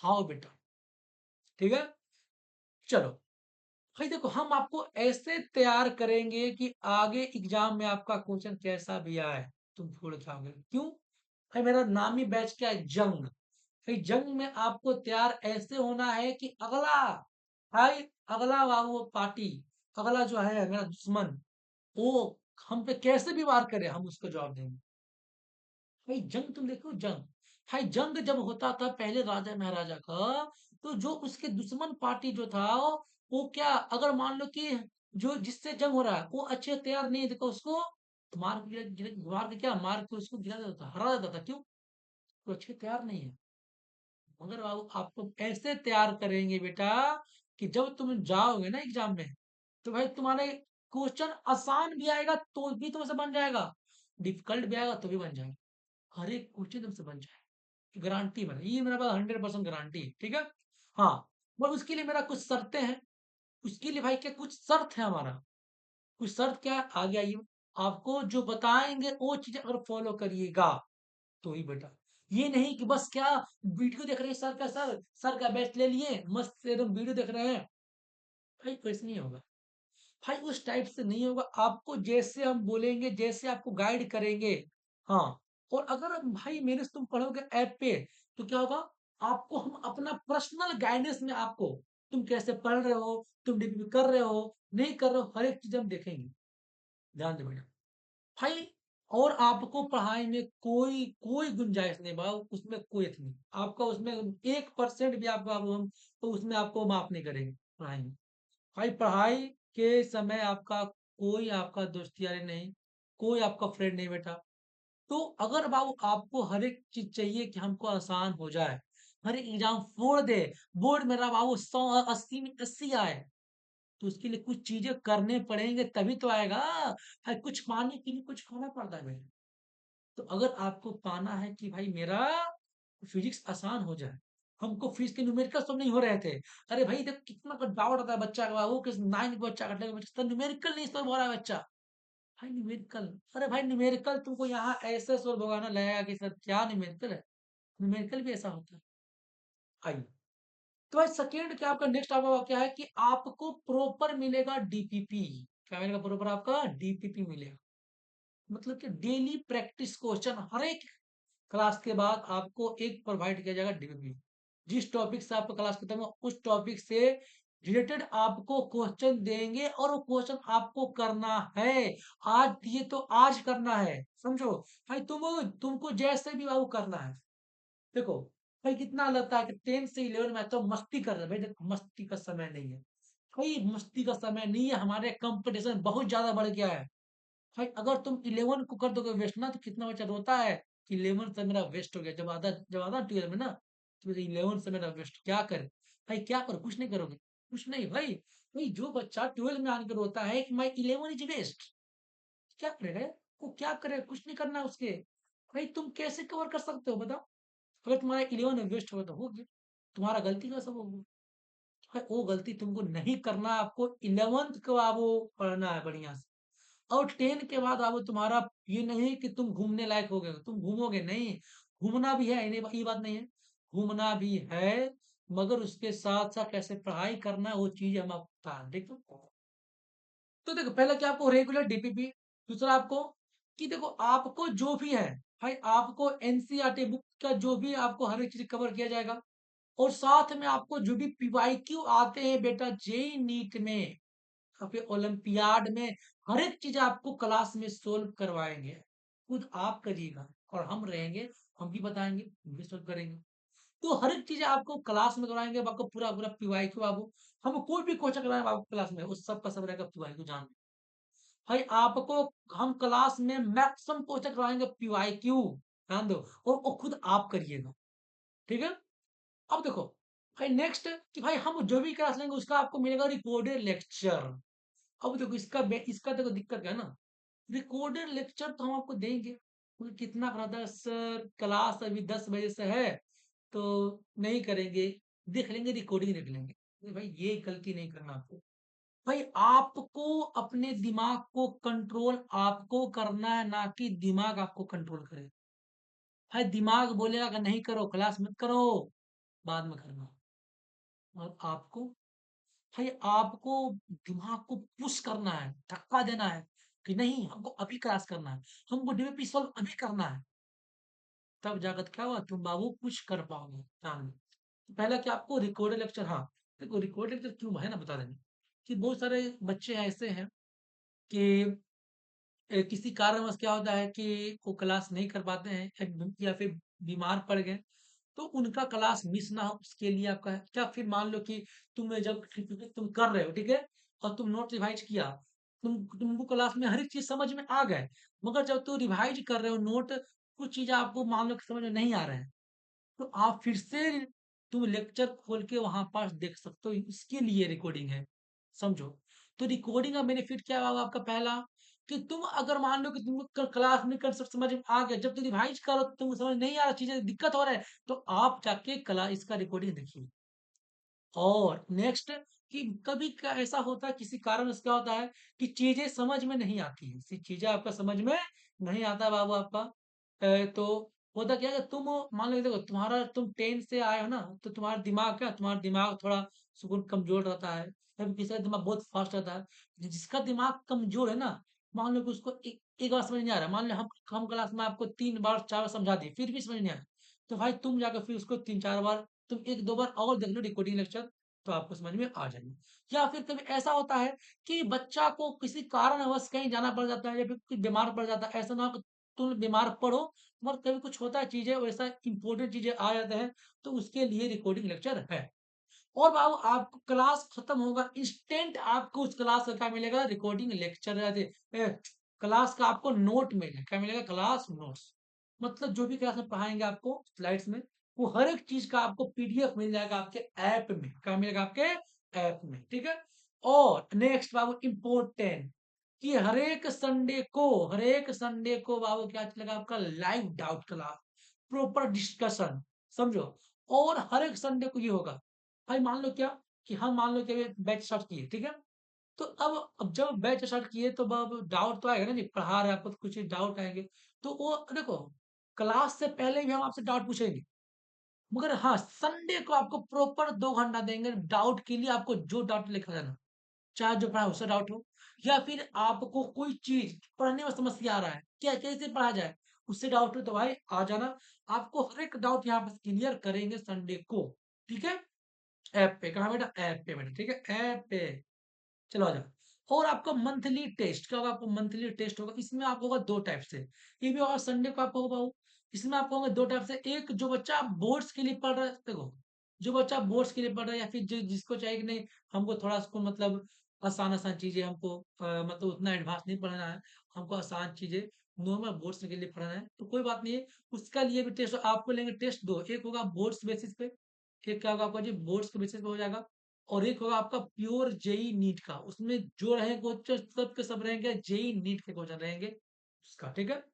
हाउ बेटा। ठीक है। चलो भाई देखो हम आपको ऐसे तैयार करेंगे कि आगे एग्जाम में आपका क्वेश्चन कैसा भी आए तुम भूल जाओगे, क्यों, भाई मेरा नामी बैच क्या है, जंग। भाई जंग में आपको तैयार ऐसे होना है कि अगला, भाई अगला वो पार्टी, अगला जो है मेरा दुश्मन, वो हम पे कैसे भी वार करे हम उसको जवाब देंगे। भाई जंग तुम देखो, जंग, भाई जंग जब होता था पहले राजा महाराजा का, तो जो उसके दुश्मन पार्टी जो था, वो क्या, अगर मान लो कि जो जिससे जंग हो रहा है वो अच्छे तैयार नहीं है, देखो उसको तो मार के मार के क्या, मार के उसको गिरा देता था, हरा देता था, क्यों, तो अच्छे तैयार नहीं है। मगर बाबू आपको ऐसे तैयार करेंगे बेटा कि जब तुम जाओगे ना एग्जाम में, तो भाई तुम्हारे क्वेश्चन आसान भी आएगा तो भी तुमसे बन जाएगा, डिफिकल्ट भी आएगा तो भी बन जाएगा, हर एक क्वेश्चन तुमसे बन जाएगा, गारंटी बना, ये मेरे पास 100% गारंटी है। ठीक है। हाँ, पर उसके लिए मेरा कुछ शर्तें हैं, उसके लिए भाई क्या कुछ शर्त है हमारा, कुछ शर्त क्या है, आगे आइए, आपको जो बताएंगे वो चीज अगर फॉलो करिएगा तो ही बेटा, ये नहीं कि बस क्या वीडियो देख रहे हैं सर का, सर का बेस्ट ले लिए मस्त एकदम वीडियो देख रहे हैं, भाई वैसे नहीं होगा, भाई उस टाइप से नहीं होगा, आपको जैसे हम बोलेंगे, जैसे आपको गाइड करेंगे। हाँ, और अगर भाई मेरे से तुम पढ़ोगे ऐप पे, तो क्या होगा, आपको हम अपना पर्सनल गाइडेंस में आपको, तुम कैसे पढ़ रहे हो, तुम डिग्री कर रहे हो नहीं कर रहे हो, हर एक चीज हम देखेंगे, ध्यान दे बेटा। भाई और आपको पढ़ाई में कोई कोई गुंजाइश नहीं बाबू, उसमें कोई एथ नहीं, आपका उसमें 1% भी आपको हम तो उसमें आपको माफ नहीं करेंगे पढ़ाई में। भाई पढ़ाई के समय आपका कोई आपका दोस्त यारी नहीं, कोई आपका फ्रेंड नहीं बेटा। तो अगर बाबू आपको हर एक चीज चाहिए कि हमको आसान हो जाए, हर एक एग्जाम फोड़ दे, बोर्ड मेरा बाबू 180 में 80 आए, तो उसके लिए कुछ चीजें करने पड़ेंगे तभी तो आएगा। भाई कुछ पाने के लिए कुछ खाना पड़ता है भाई। तो अगर आपको पाना है कि भाई मेरा फिजिक्स आसान हो जाए, हमको फिजिक्स के न्यूमेरिकल सब नहीं हो रहे थे, अरे भाई देख कितना का डाउट आता है बच्चा का, वो किस 9 का बच्चा का बच्चा न्यूमेरिकल नहीं सॉल्व हो रहा है बच्चा, भाई न्यूमेरिकल, अरे भाई न्यूमेरिकल तुमको यहाँ ऐसे सॉल्व होगा ना लगेगा कि सर क्या न्यूमेरिकल है, न्यूमेरिकल भी ऐसा होता है। आइए, तो भाई सेकेंड क्या आपका नेक्स्ट आपका क्या है कि आपको प्रॉपर मिलेगा डीपीपी। क्या मिलेगा प्रॉपर? आपका डीपीपी मिलेगा। मतलब कि डेली प्रैक्टिस क्वेश्चन हर एक क्लास के बाद आपको एक प्रोवाइड किया जाएगा डीपीपी। जिस टॉपिक से आपका क्लास खत्म हो उस टॉपिक से रिलेटेड आपको क्वेश्चन देंगे और वो क्वेश्चन आपको करना है। आज दिए तो आज करना है, समझो भाई। तुमको जैसे भी बाबू करना है। देखो भाई, कितना लगता है कि 10 से 11 में तो मस्ती कर रहे हैं भाई। देखो, मस्ती का समय नहीं है भाई, मस्ती का समय नहीं है। हमारे कंपटीशन बहुत ज्यादा बढ़ गया है भाई। अगर तुम 11 को कर दोगे वेस्ट ना, तो कितना बच्चा रोता है कि 11 से मेरा वेस्ट हो गया। जब आधा 12 में ना, तो 11 से मेरा वेस्ट। क्या करे भाई, क्या करो? कुछ नहीं करोगे, कुछ नहीं भाई। भाई जो बच्चा 12 में आके रोता है कि माई 11 इज वेस्ट, क्या करेगा? वो क्या करे? कुछ नहीं करना उसके। भाई तुम कैसे कवर कर सकते हो बताओ? अगर तुम्हारा 11 वेस्ट हो तो हो गया, तुम्हारा गलती का सब हो गया। भाई वो गलती तुमको नहीं करना, आपको 11th को आपको पढ़ना है बढ़िया से। और 10 के बाद अब तुम्हारा ये नहीं कि तुम घूमने लायक हो गए, तुम घूमोगे नहीं। घूमना भी है, ये बात नहीं है, घूमना भी है। मगर उसके साथ साथ कैसे पढ़ाई करना है वो चीज हम आपको बता रहे हैं। देखो, तो देखो पहला क्या आपको रेगुलर डीपीपी। दूसरा आपको कि देखो आपको जो भी है भाई, आपको एनसीईआरटी बुक का जो भी आपको हर एक चीज कवर किया जाएगा। और साथ में आपको जो भी पीवाईक्यू आते हैं बेटा जेई नीट में या फिर ओलंपियाड में, हर एक चीज आपको क्लास में सोल्व करवाएंगे। खुद आप करिएगा और हम रहेंगे, हम भी बताएंगे, हम भी सोल्व करेंगे। तो हर एक चीज आपको क्लास में करवाएंगे। अब आपको पूरा पूरा पीवाईक्यू बाबू, हम कोई भी क्वेश्चन कराएंगे आपको क्लास में, उस सब का सब रहेगा पीवाईक्यू। जान भाई आपको हम क्लास में मैक्सिमम क्वेश्चन करवाएंगे पीवाईक्यू, ध्यान दो। और वो खुद आप करिएगा, ठीक है। अब देखो भाई नेक्स्ट कि भाई हम जो भी क्लास लेंगे उसका आपको मिलेगा रिकॉर्डेड लेक्चर। अब देखो इसका देखो दिक्कत क्या है ना, रिकॉर्डेड लेक्चर तो हम आपको देंगे, क्योंकि कितना पढ़ाता है सर, क्लास अभी 10 बजे से है तो नहीं करेंगे, देख लेंगे रिकॉर्डिंग देख लेंगे। तो भाई ये गलती नहीं करना आपको। भाई आपको अपने दिमाग को कंट्रोल आपको करना है, ना कि दिमाग आपको कंट्रोल करे। भाई दिमाग बोलेगा कि नहीं करो, क्लास मत करो, बाद में करना। और आपको भाई आपको दिमाग को पुश करना है, धक्का देना है कि नहीं हमको अभी क्लास करना है, हमको डीपीपी सॉल्व अभी करना है। तब जाकर क्या हुआ, तुम बाबू कुछ कर पाओगे। ध्यान दो। तो पहला क्या आपको रिकॉर्डेड लेक्चर, हाँ देखो रिकॉर्डेड लेक्चर क्यों है ना, बता देंगे कि बहुत सारे बच्चे ऐसे हैं कि किसी कारणवश क्या होता है कि वो क्लास नहीं कर पाते हैं, या फिर बीमार पड़ गए, तो उनका क्लास मिस ना हो उसके लिए आपका है क्या। फिर मान लो कि जब तुम कर रहे हो, ठीक है, और तुम नोट रिवाइज किया, तुमको क्लास में हर एक चीज समझ में आ गए, मगर जब तुम रिवाइज कर रहे हो नोट, कुछ चीजें आपको मान लो कि समझ में नहीं आ रहे हैं, तो आप फिर से तुम लेक्चर खोल के वहां पास देख सकते हो, इसके लिए रिकॉर्डिंग है, समझो। तो रिकॉर्डिंग का बेनिफिट क्या होगा आपका? पहला कि तुम अगर मान लो कि तुमको क्लास में कंसेप्ट समझ में आ गया, जब तुम रिवाइज करो तुमको समझ नहीं आ रहा, चीजें दिक्कत हो रहा है, तो आप जाके क्लास इसका रिकॉर्डिंग देखिए। और नेक्स्ट कि कभी क्या ऐसा होता है, किसी कारण क्या होता है कि चीजें समझ में नहीं आती है, चीजें आपका समझ में नहीं आता बाबू आपका। तो होता क्या है कि तुम मान लो, देखो तुम्हारा तुम 10 से आए हो ना, तो तुम्हारा दिमाग थोड़ा सुकून कमजोर रहता है, तब किसी का दिमाग बहुत फास्ट रहता है। जिसका दिमाग कमजोर है ना, मान लो कि उसको एक बार समझ नहीं आ रहा, मान लो हम क्लास में आपको 3 बार 4 बार समझा दिए फिर भी समझ नहीं आया, तो भाई तुम जाकर फिर उसको 3 4 बार, तुम 1 2 बार और देख लो रिकॉर्डिंग लेक्चर, तो आपको समझ में आ जाएगी। या फिर कभी ऐसा होता है कि बच्चा को किसी कारणवश कहीं जाना पड़ जाता है या फिर कुछ बीमार पड़ जाता है, ऐसा ना हो कि तुम बीमार पड़ो, मगर कभी कुछ होता है, चीजें वैसा इंपॉर्टेंट चीजें आ जाते हैं, तो उसके लिए रिकॉर्डिंग लेक्चर है। और बाबू आपको क्लास खत्म होगा इंस्टेंट आपको उस क्लास का क्या मिलेगा? Recording lecture. क्लास का आपको नोट मिलेगा, क्या मिलेगा? Class notes. मतलब जो भी क्लास में पढ़ाएंगे आपको स्लाइड्स में, वो हर एक चीज का आपको पीडीएफ मिल जाएगा आपके ऐप में। क्या मिलेगा? आपके ऐप में, ठीक है। और नेक्स्ट बाबू इम्पोर्टेंट कि हर एक संडे को बाबू क्या चलेगा? आपका live doubt class, proper discussion, समझो। और हर एक संडे को ये होगा भाई, मान लो क्या कि हम मान लो कि अभी बैच स्टार्ट किए, ठीक है। तो अब जब बैच स्टार्ट किए तो अब डाउट तो आएगा ना जी, पढ़ा रहे हैं आपको तो कुछ डाउट आएंगे। तो वो देखो क्लास से पहले भी हम आपसे डाउट पूछेंगे, मगर हाँ, संडे को आपको प्रॉपर 2 घंटा देंगे डाउट के लिए, आपको जो डाउट लिखा जाना, चाहे जो पढ़ा है उससे डाउट हो, या फिर आपको कोई चीज़ पढ़ने में समस्या आ रहा है, क्या कैसे पढ़ा जाए, उससे डाउट हो तो भाई आ जाना, आपको हर एक डाउट यहाँ पे क्लियर करेंगे संडे को, ठीक है? ऐप पे, कहाँ बेटा? ऐप पे बेटा, ठीक है? ऐप पे। चलो आ जाओ। और आपका मंथली टेस्ट क्या होगा? आपको मंथली टेस्ट होगा, इसमें आपको होगा 2 टाइप से, ये भी होगा संडे को आपको होगा वो। इसमें आपको होंगे 2 टाइप से, एक जो बच्चा बोर्ड्स के लिए पढ़ रहा है, देखो, जो बच्चा बोर्ड्स के लिए पढ़ रहा है या फिर जिसको चाहिए कि नहीं हमको थोड़ा उसको मतलब आसान-आसान चीज़ें हमको मतलब उतना एडवांस नहीं पढ़ना है, हमको आसान चीज़ें नॉर्मल बोर्ड्स के लिए पढ़ना है, तो कोई बात नहीं है, उसका लिए भी टेस्ट आपको लेंगे टेस्ट 2, एक होगा बोर्ड्स बेसिस पे, एक क्या होगा आपका जी बोर्ड्स के बेसिस पे हो जाएगा, और एक होगा आपका प्योर जेईई नीट का, उसमें जो रहेंगे क्वेश्चन सब के सब रहेंगे जेईई नीट के क्वेश्चन रहेंगे उसका, ठीक है?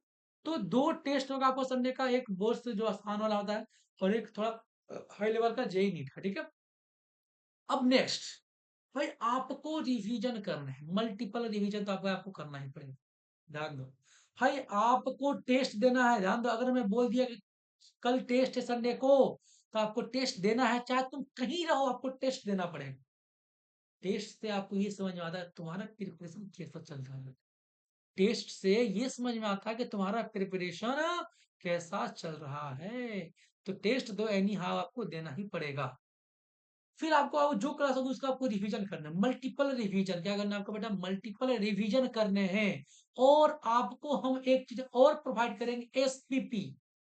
तो 2 टेस्ट होगा आपको संडे का, एक बोर्ड से जो आसान वाला होता है और एक थोड़ा हाई लेवल का जेईई नीट का, ठीक है? अब नेक्स्ट भाई आपको रिवीजन करना है, मल्टीपल रिवीजन तो आपको करना ही पड़ेगा, ध्यान दो। भाई आपको टेस्ट देना है, ध्यान दो, अगर मैं बोल दिया कि कल टेस्ट है संडे को, तो आपको टेस्ट देना है, चाहे तुम कहीं रहो आपको टेस्ट देना पड़ेगा। टेस्ट से आपको ये समझ में आता है तुम्हारा प्रिपरेशन कैसा चल रहा है। टेस्ट से ये समझ में आता है कि तुम्हारा प्रिपरेशन कैसा चल रहा है। तो टेस्ट तो एनी हाउ आपको देना ही पड़ेगा। फिर आपको जो क्लास होगी उसका आपको रिवीजन करना है, मल्टीपल रिवीजन, क्या करना है आपको बेटा? मल्टीपल रिवीजन करने हैं। और आपको हम एक चीज और प्रोवाइड करेंगे, एसपीपी,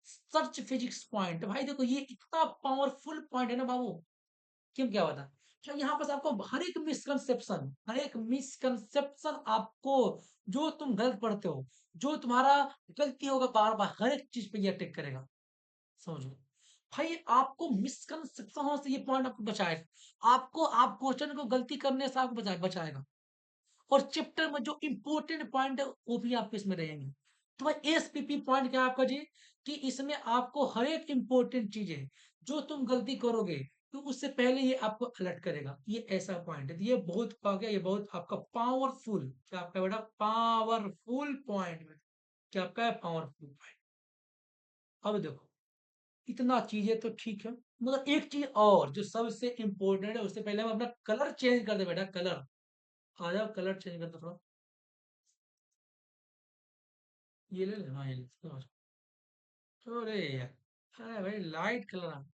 सर्च फिजिक्स पॉइंट। भाई देखो ये इतना पावरफुल पॉइंट है ना बाबू, क्यों क्या होता है? क्या यहाँ पर आपको हर एक मिसकंसेप्शन आपको, जो तुम गलत पढ़ते हो, जो तुम्हारा गलती होगा बार बार, हर एक चीज पे ये अटैक करेगा, समझो। भाई आपको मिसकंसेप्शन से ये पॉइंट आपको बचाएगा, आपको आप क्वेश्चन को गलती करने से आपको बचाएगा। और चैप्टर में जो इंपॉर्टेंट पॉइंट है वो भी आपके इसमें रहेंगे। तो भाई एसपीपी पॉइंट क्या है आपका जी, कि इसमें आपको हर एक इंपॉर्टेंट चीजें जो तुम गलती करोगे तो उससे पहले ये आपको अलर्ट करेगा, ये ऐसा पॉइंट है, ये बहुत क्या गया, ये बहुत आपका पावरफुल, क्या आपका बेटा? पावरफुल पॉइंट, क्या आपका है? Powerful point. अब देखो इतना चीजें तो ठीक है, मगर एक चीज और जो सबसे इंपॉर्टेंट है, उससे पहले हम अपना कलर चेंज कर दे बेटा, कलर। आ जाओ कलर चेंज कर दो थोड़ा, ये ले ले, हाँ ये ले समझ। अरे यार, अरे भाई लाइट कलर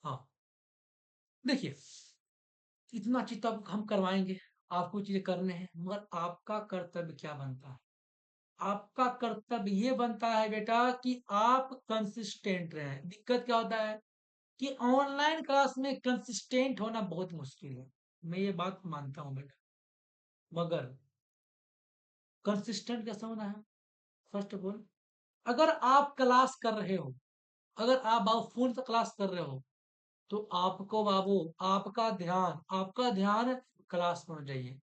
हाँ, देखिए इतना चीज तो हम करवाएंगे, आपको चीजें करने हैं, मगर आपका कर्तव्य क्या बनता है? आपका कर्तव्य ये बनता है बेटा कि आप कंसिस्टेंट रहें। दिक्कत क्या होता है कि ऑनलाइन क्लास में कंसिस्टेंट होना बहुत मुश्किल है, मैं ये बात मानता हूँ बेटा, मगर कंसिस्टेंट कैसे होना है? फर्स्ट ऑफ ऑल, अगर आप क्लास कर रहे हो, अगर आप बाबू फोन से क्लास कर रहे हो, तो आपको बाबू आपका ध्यान क्लास में होना चाहिए।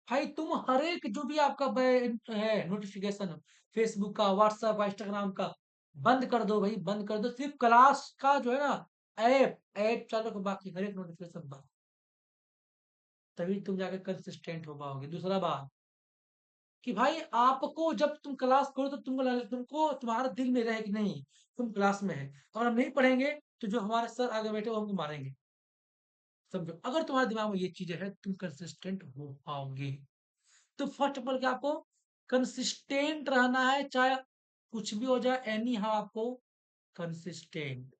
भाई तुम हर एक जो भी आपका है नोटिफिकेशन, फेसबुक का, व्हाट्सएप का, इंस्टाग्राम का, बंद कर दो भाई, बंद कर दो, सिर्फ क्लास का जो है ना ऐप ऐप चालू रखो, बाकी हर एक नोटिफिकेशन बंद, तभी तुम जाके कंसिस्टेंट हो पाओगे। दूसरा बात कि भाई आपको जब तुम क्लास करो तो तुमको तुम्हारा दिल में रहे कि नहीं तुम क्लास में है, और हम नहीं पढ़ेंगे तो जो हमारे सर आगे बैठे वो हमको मारेंगे, समझो। अगर तुम्हारे दिमाग में ये चीजें है तुम कंसिस्टेंट हो पाओगे। तो फर्स्ट ऑफ ऑल क्या आपको कंसिस्टेंट रहना है, चाहे कुछ भी हो जाए, एनी हाउ आपको कंसिस्टेंट,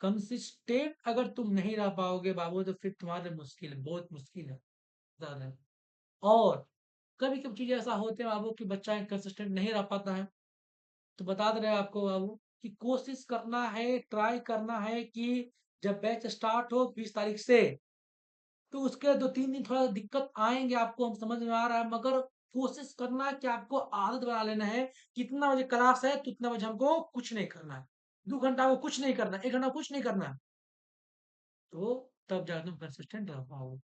कंसिस्टेंट अगर तुम नहीं रह पाओगे बाबू तो फिर तुम्हारे मुश्किल है, बहुत मुश्किल है, ज्यादा है। और कभी कभी चीजें ऐसा होते हैं बाबू कि बच्चा कंसिस्टेंट नहीं रह पाता है, तो बता दे रहे हैं आपको बाबू कि कोशिश करना है, ट्राई करना है कि जब बैच स्टार्ट हो 20 तारीख से, तो उसके 2-3 दिन थोड़ा दिक्कत आएंगे आपको, हम समझ में आ रहा है, मगर कोशिश करना है कि आपको आदत बना लेना है, कितना बजे क्लास है तो उतना बजे हमको कुछ नहीं करना है, 2 घंटा को कुछ नहीं करना है, 1 घंटा कुछ नहीं करना है, तो तब जाकर तुम कंसिस्टेंट रह पाओगे।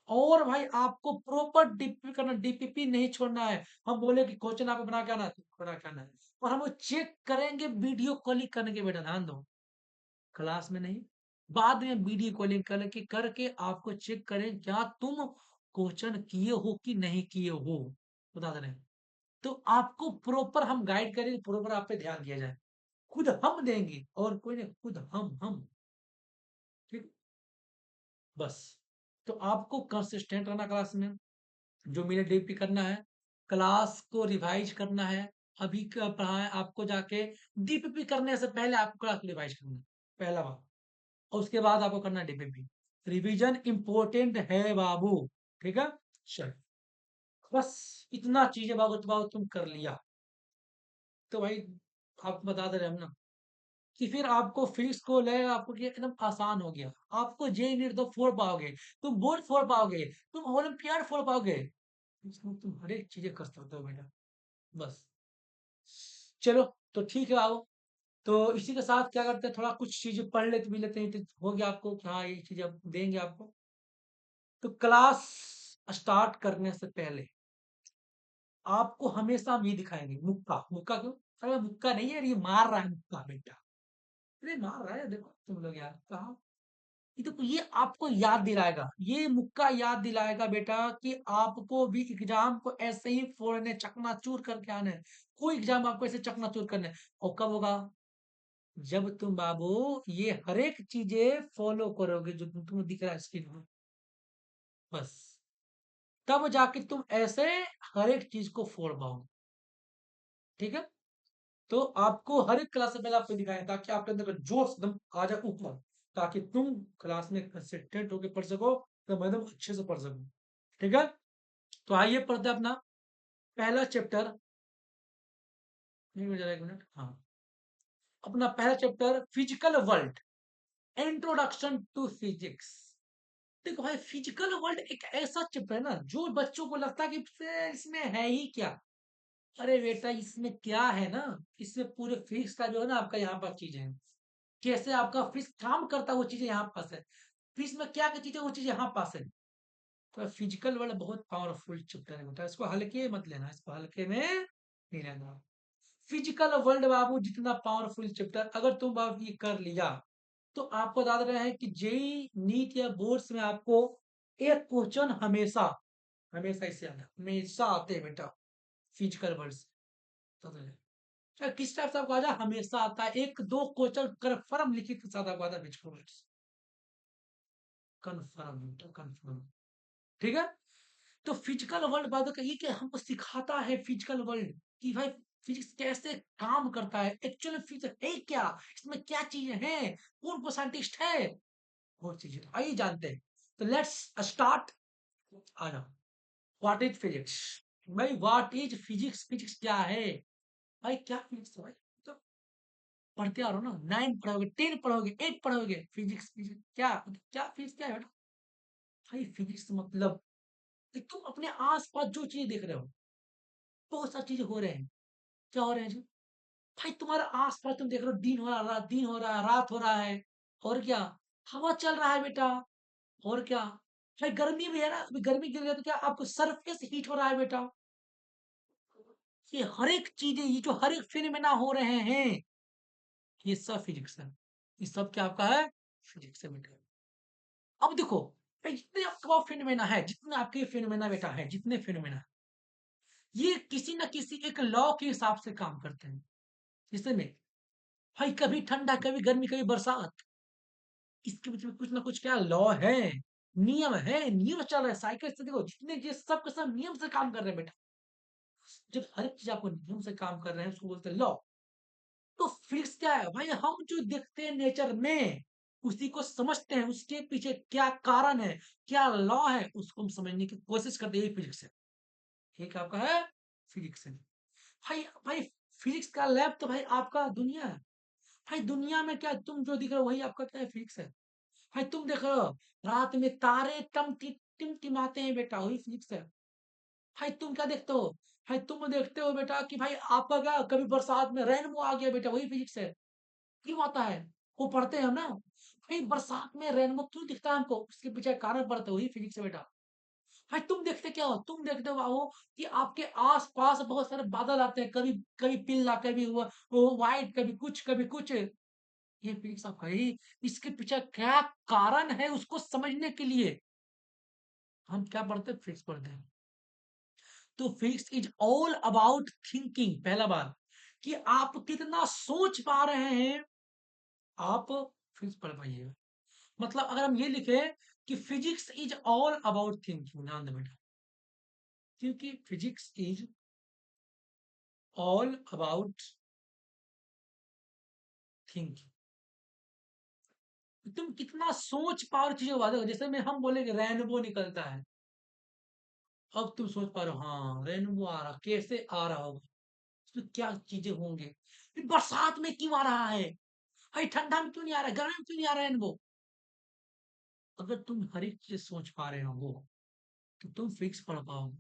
और भाई आपको प्रॉपर डीपीपी करना, डीपीपी नहीं छोड़ना है। हम बोले कि क्वेश्चन आपको बना के आना है तो बना के आना है, और हम वो चेक करेंगे वीडियो कॉलिंग करने के, बेटा ध्यान दो, क्लास में नहीं, बाद में वीडियो कॉलिंग करके आपको चेक करें क्या तुम क्वेश्चन किए हो कि नहीं किए हो, बता दे रहे हैं। तो आपको प्रॉपर हम गाइड करेंगे, प्रॉपर आप पे ध्यान दिया जाए। खुद हम देंगे और कोई नहीं, खुद हम। ठीक, बस। तो आपको कंसिस्टेंट रहना क्लास में, जो मैंने डीपी करना है, क्लास को रिवाइज करना है। अभी का पढ़ा है आपको, जाके डीपीपी करने से पहले आपको क्लास को रिवाइज करना है, पहला बात। और उसके बाद आपको करना है डीपीपी। रिवीजन इंपॉर्टेंट है बाबू। ठीक है, चल, बस इतना चीजें बाबू, तो बाबू तुम कर लिया तो भाई आपको बता दे रहे हम ना कि फिर आपको फिजिक्स को लगेगा आपको कि एकदम आसान हो गया। आपको जे नीट तो फोड़ पाओगे, तुम बोर्ड फोड़ पाओगे, तुम ओलंपियाड फोड़ पाओगे, इसमें तुम हर एक चीजें कर सकते हो बेटा। बस, चलो, तो ठीक है आओ। तो इसी के साथ क्या करते हैं, थोड़ा कुछ चीजें पढ़ लेते भी लेते हैं, तो हो गया आपको कि हाँ ये चीजें अब देंगे आपको। तो क्लास स्टार्ट करने से पहले आपको हमेशा हम ये दिखाएंगे, मुक्का मुक्का क्यों, अरे मुक्का नहीं है, ये मार रहा है मुक्का बेटा, अरे मार रहा है, देखो तुम लोग यार कहा। ये तो ये आपको याद दिलाएगा, ये मुक्का याद दिलाएगा बेटा कि आपको भी एग्जाम को ऐसे ही फोड़ने चकनाचूर करके आना है। कोई एग्जाम आपको ऐसे चकनाचूर करना है। और कब होगा, जब तुम बाबू ये हर एक चीजें फॉलो करोगे जो तुम्हें दिख रहा है स्क्रीन में, बस तब जाके तुम ऐसे हर एक चीज को फोड़ पाओगे। ठीक है, तो आपको हर एक क्लास से पहले आपको दिखाया ताकि आपके अंदर का जोश एकदम आ जाए ऊपर, ताकि तुम क्लास में कंसंट्रेट होकर पढ़ सको, तो एकदम अच्छे से पढ़ सको। ठीक है, तो आइए पढ़ते हैं अपना पहला चैप्टर। एक मिनट, हाँ, अपना पहला chapter physical world, introduction to physics. देखो भाई, फिजिकल वर्ल्ड एक ऐसा चैप्टर है ना जो बच्चों को लगता है कि इसमें है ही क्या। अरे बेटा इसमें क्या है ना, इसमें पूरे फिजिक्स का जो है ना आपका यहाँ पर चीज है, कैसे आपका फिजिक्स काम करता है वो चीजें यहाँ पास है, फिजिक्स में क्या क्या चीजें वो चीजें यहाँ पास है। तो फिजिकल वर्ल्ड बहुत पावरफुल चैप्टर है बेटा, इसको हल्के मत लेना, इसको हल्के में नहीं लेना। फिजिकल वर्ल्ड बाबू जितना पावरफुल चैप्टर, अगर तुम बाबू ये कर लिया तो आपको बता रहे हैं कि जेई नीट या बोर्ड्स में आपको एक क्वेश्चन हमेशा, हमेशा इससे आना, हमेशा आते हैं बेटा फिजिकल वर्ड से। तो चाहे किस टाइप से आपको आ जाए, हमेशा आता है, एक दो क्वेश्चन कन्फर्म लिखित के साथ आपको आता है फिजिकल वर्ड, कन्फर्म बेटा कन्फर्म। ठीक है, तो फिजिकल वर्ल्ड बात है, ये कि हमको सिखाता है फिजिकल वर्ल्ड कि भाई फिजिक्स कैसे काम करता है, एक्चुअली फिजिक्स है क्या, इसमें क्या चीजें हैं, कौन को साइंटिस्ट है, बहुत चीजें तो आइए जानते हैं। तो लेट्स स्टार्ट। आ जाओ, व्हाट इज फिजिक्स, भाई व्हाट इज फिजिक्स, फिजिक्स क्या है भाई, क्या फिजिक्स है भाई, तो पढ़ते आ रहो ना, 9 पढ़ोगे, 10 पढ़ोगे, 8 पढ़ोगे, फिजिक्स फिजिक्स क्या, क्या फिजिक्स क्या है बेटा। भाई फिजिक्स मतलब कि तुम अपने आसपास जो चीज देख रहे हो, बहुत सारी चीजें हो रहे हैं, क्या हो रहे हैं जी, भाई तुम्हारे आसपास तुम देख रहे हो, दिन हो रहा है, रात, दिन हो रहा है, रात हो रहा है, और क्या, हवा चल रहा है बेटा, और क्या, भाई गर्मी भी है ना, अभी गर्मी गिर गई तो क्या आपको सरफेस हीट हो रहा है बेटा। ये हर एक चीजें, ये जो हर एक फिनोमेना हो रहे हैं, ये सब फिजिक्स है, ये सब क्या आपका है, फिजिक्स है बेटा। अब देखो भाई, जितने आपके पास फिनोमेना है, जितने आपके फिनोमेना बेटा है, जितने फिनोमेना, ये किसी ना किसी एक लॉ के हिसाब से काम करते हैं। जैसे में भाई कभी ठंडा, कभी गर्मी, कभी बरसात, इसके बीच में कुछ ना कुछ क्या लॉ है, नियम है, नियम चल रहा है, साइकिल से देखो जितने ये सब के सब नियम से काम कर रहे हैं बेटा। जब हर एक चीज आपको नियम से काम कर रहे हैं उसको बोलते हैं लॉ। तो फिजिक्स क्या है भाई, हम जो देखते हैं नेचर में, उसी को समझते हैं, उसके पीछे क्या कारण है, क्या लॉ है, उसको हम समझने की कोशिश करते हैं, यही फिजिक्स है। ठीक है, आपका है फिजिक्स है। भाई भाई फिजिक्स का लैब तो भाई आपका दुनिया है। भाई दुनिया में क्या तुम जो दिख रहे हो वही आपका क्या है, फिजिक्स है। भाई तुम देख रहे हो रात में तारे टिमटिमाते हैं बेटा, वही फिजिक्स है। भाई तुम क्या देखते हो, भाई तुम देखते हो बेटा कि भाई आपका क्या, कभी बरसात में रेनबो आ गया बेटा, वही फिजिक्स है। क्यों आता है, वो पढ़ते हैं हम ना, भाई बरसात में रेनबो क्यों दिखता है हमको, उसके पीछे कारण पढ़ते हो, वही फिजिक्स है बेटा। भाई तुम देखते क्या हो, तुम देखते हो बाबू कि आपके आस-पास बहुत सारे बादल आते हैं, कभी कभी पीला, कभी वो व्हाइट, कभी कुछ कभी कुछ, ये फिजिक्स ऑफ है ही। इसके पीछे क्या कारण है उसको समझने के लिए हम क्या पढ़ते हैं, फिजिक्स पढ़ते हैं। तो physics is all about thinking, पहला बात, कि आप कितना सोच पा रहे हैं, आप फिजिक्स पढ़ पाइएगा। मतलब अगर हम ये लिखे कि physics is all about thinking, ध्यान दें बेटा, क्योंकि physics is all about thinking. तुम कितना सोच पा रहे हो चीजों के बारे में। जैसे में हम बोले कि रेनबो निकलता है, अब तुम सोच पा रहे हो हाँ रेनबो आ रहा, कैसे आ रहा होगा, उसमें क्या चीजें होंगे, ये बरसात में क्यों आ रहा है, भाई ठंडा में क्यों नहीं आ रहा है, गर्मी में क्यों नहीं आ रहा है रेनबो। अगर तुम हर एक चीज सोच पा रहे हो तो तुम फिजिक्स पढ़ पाओगे।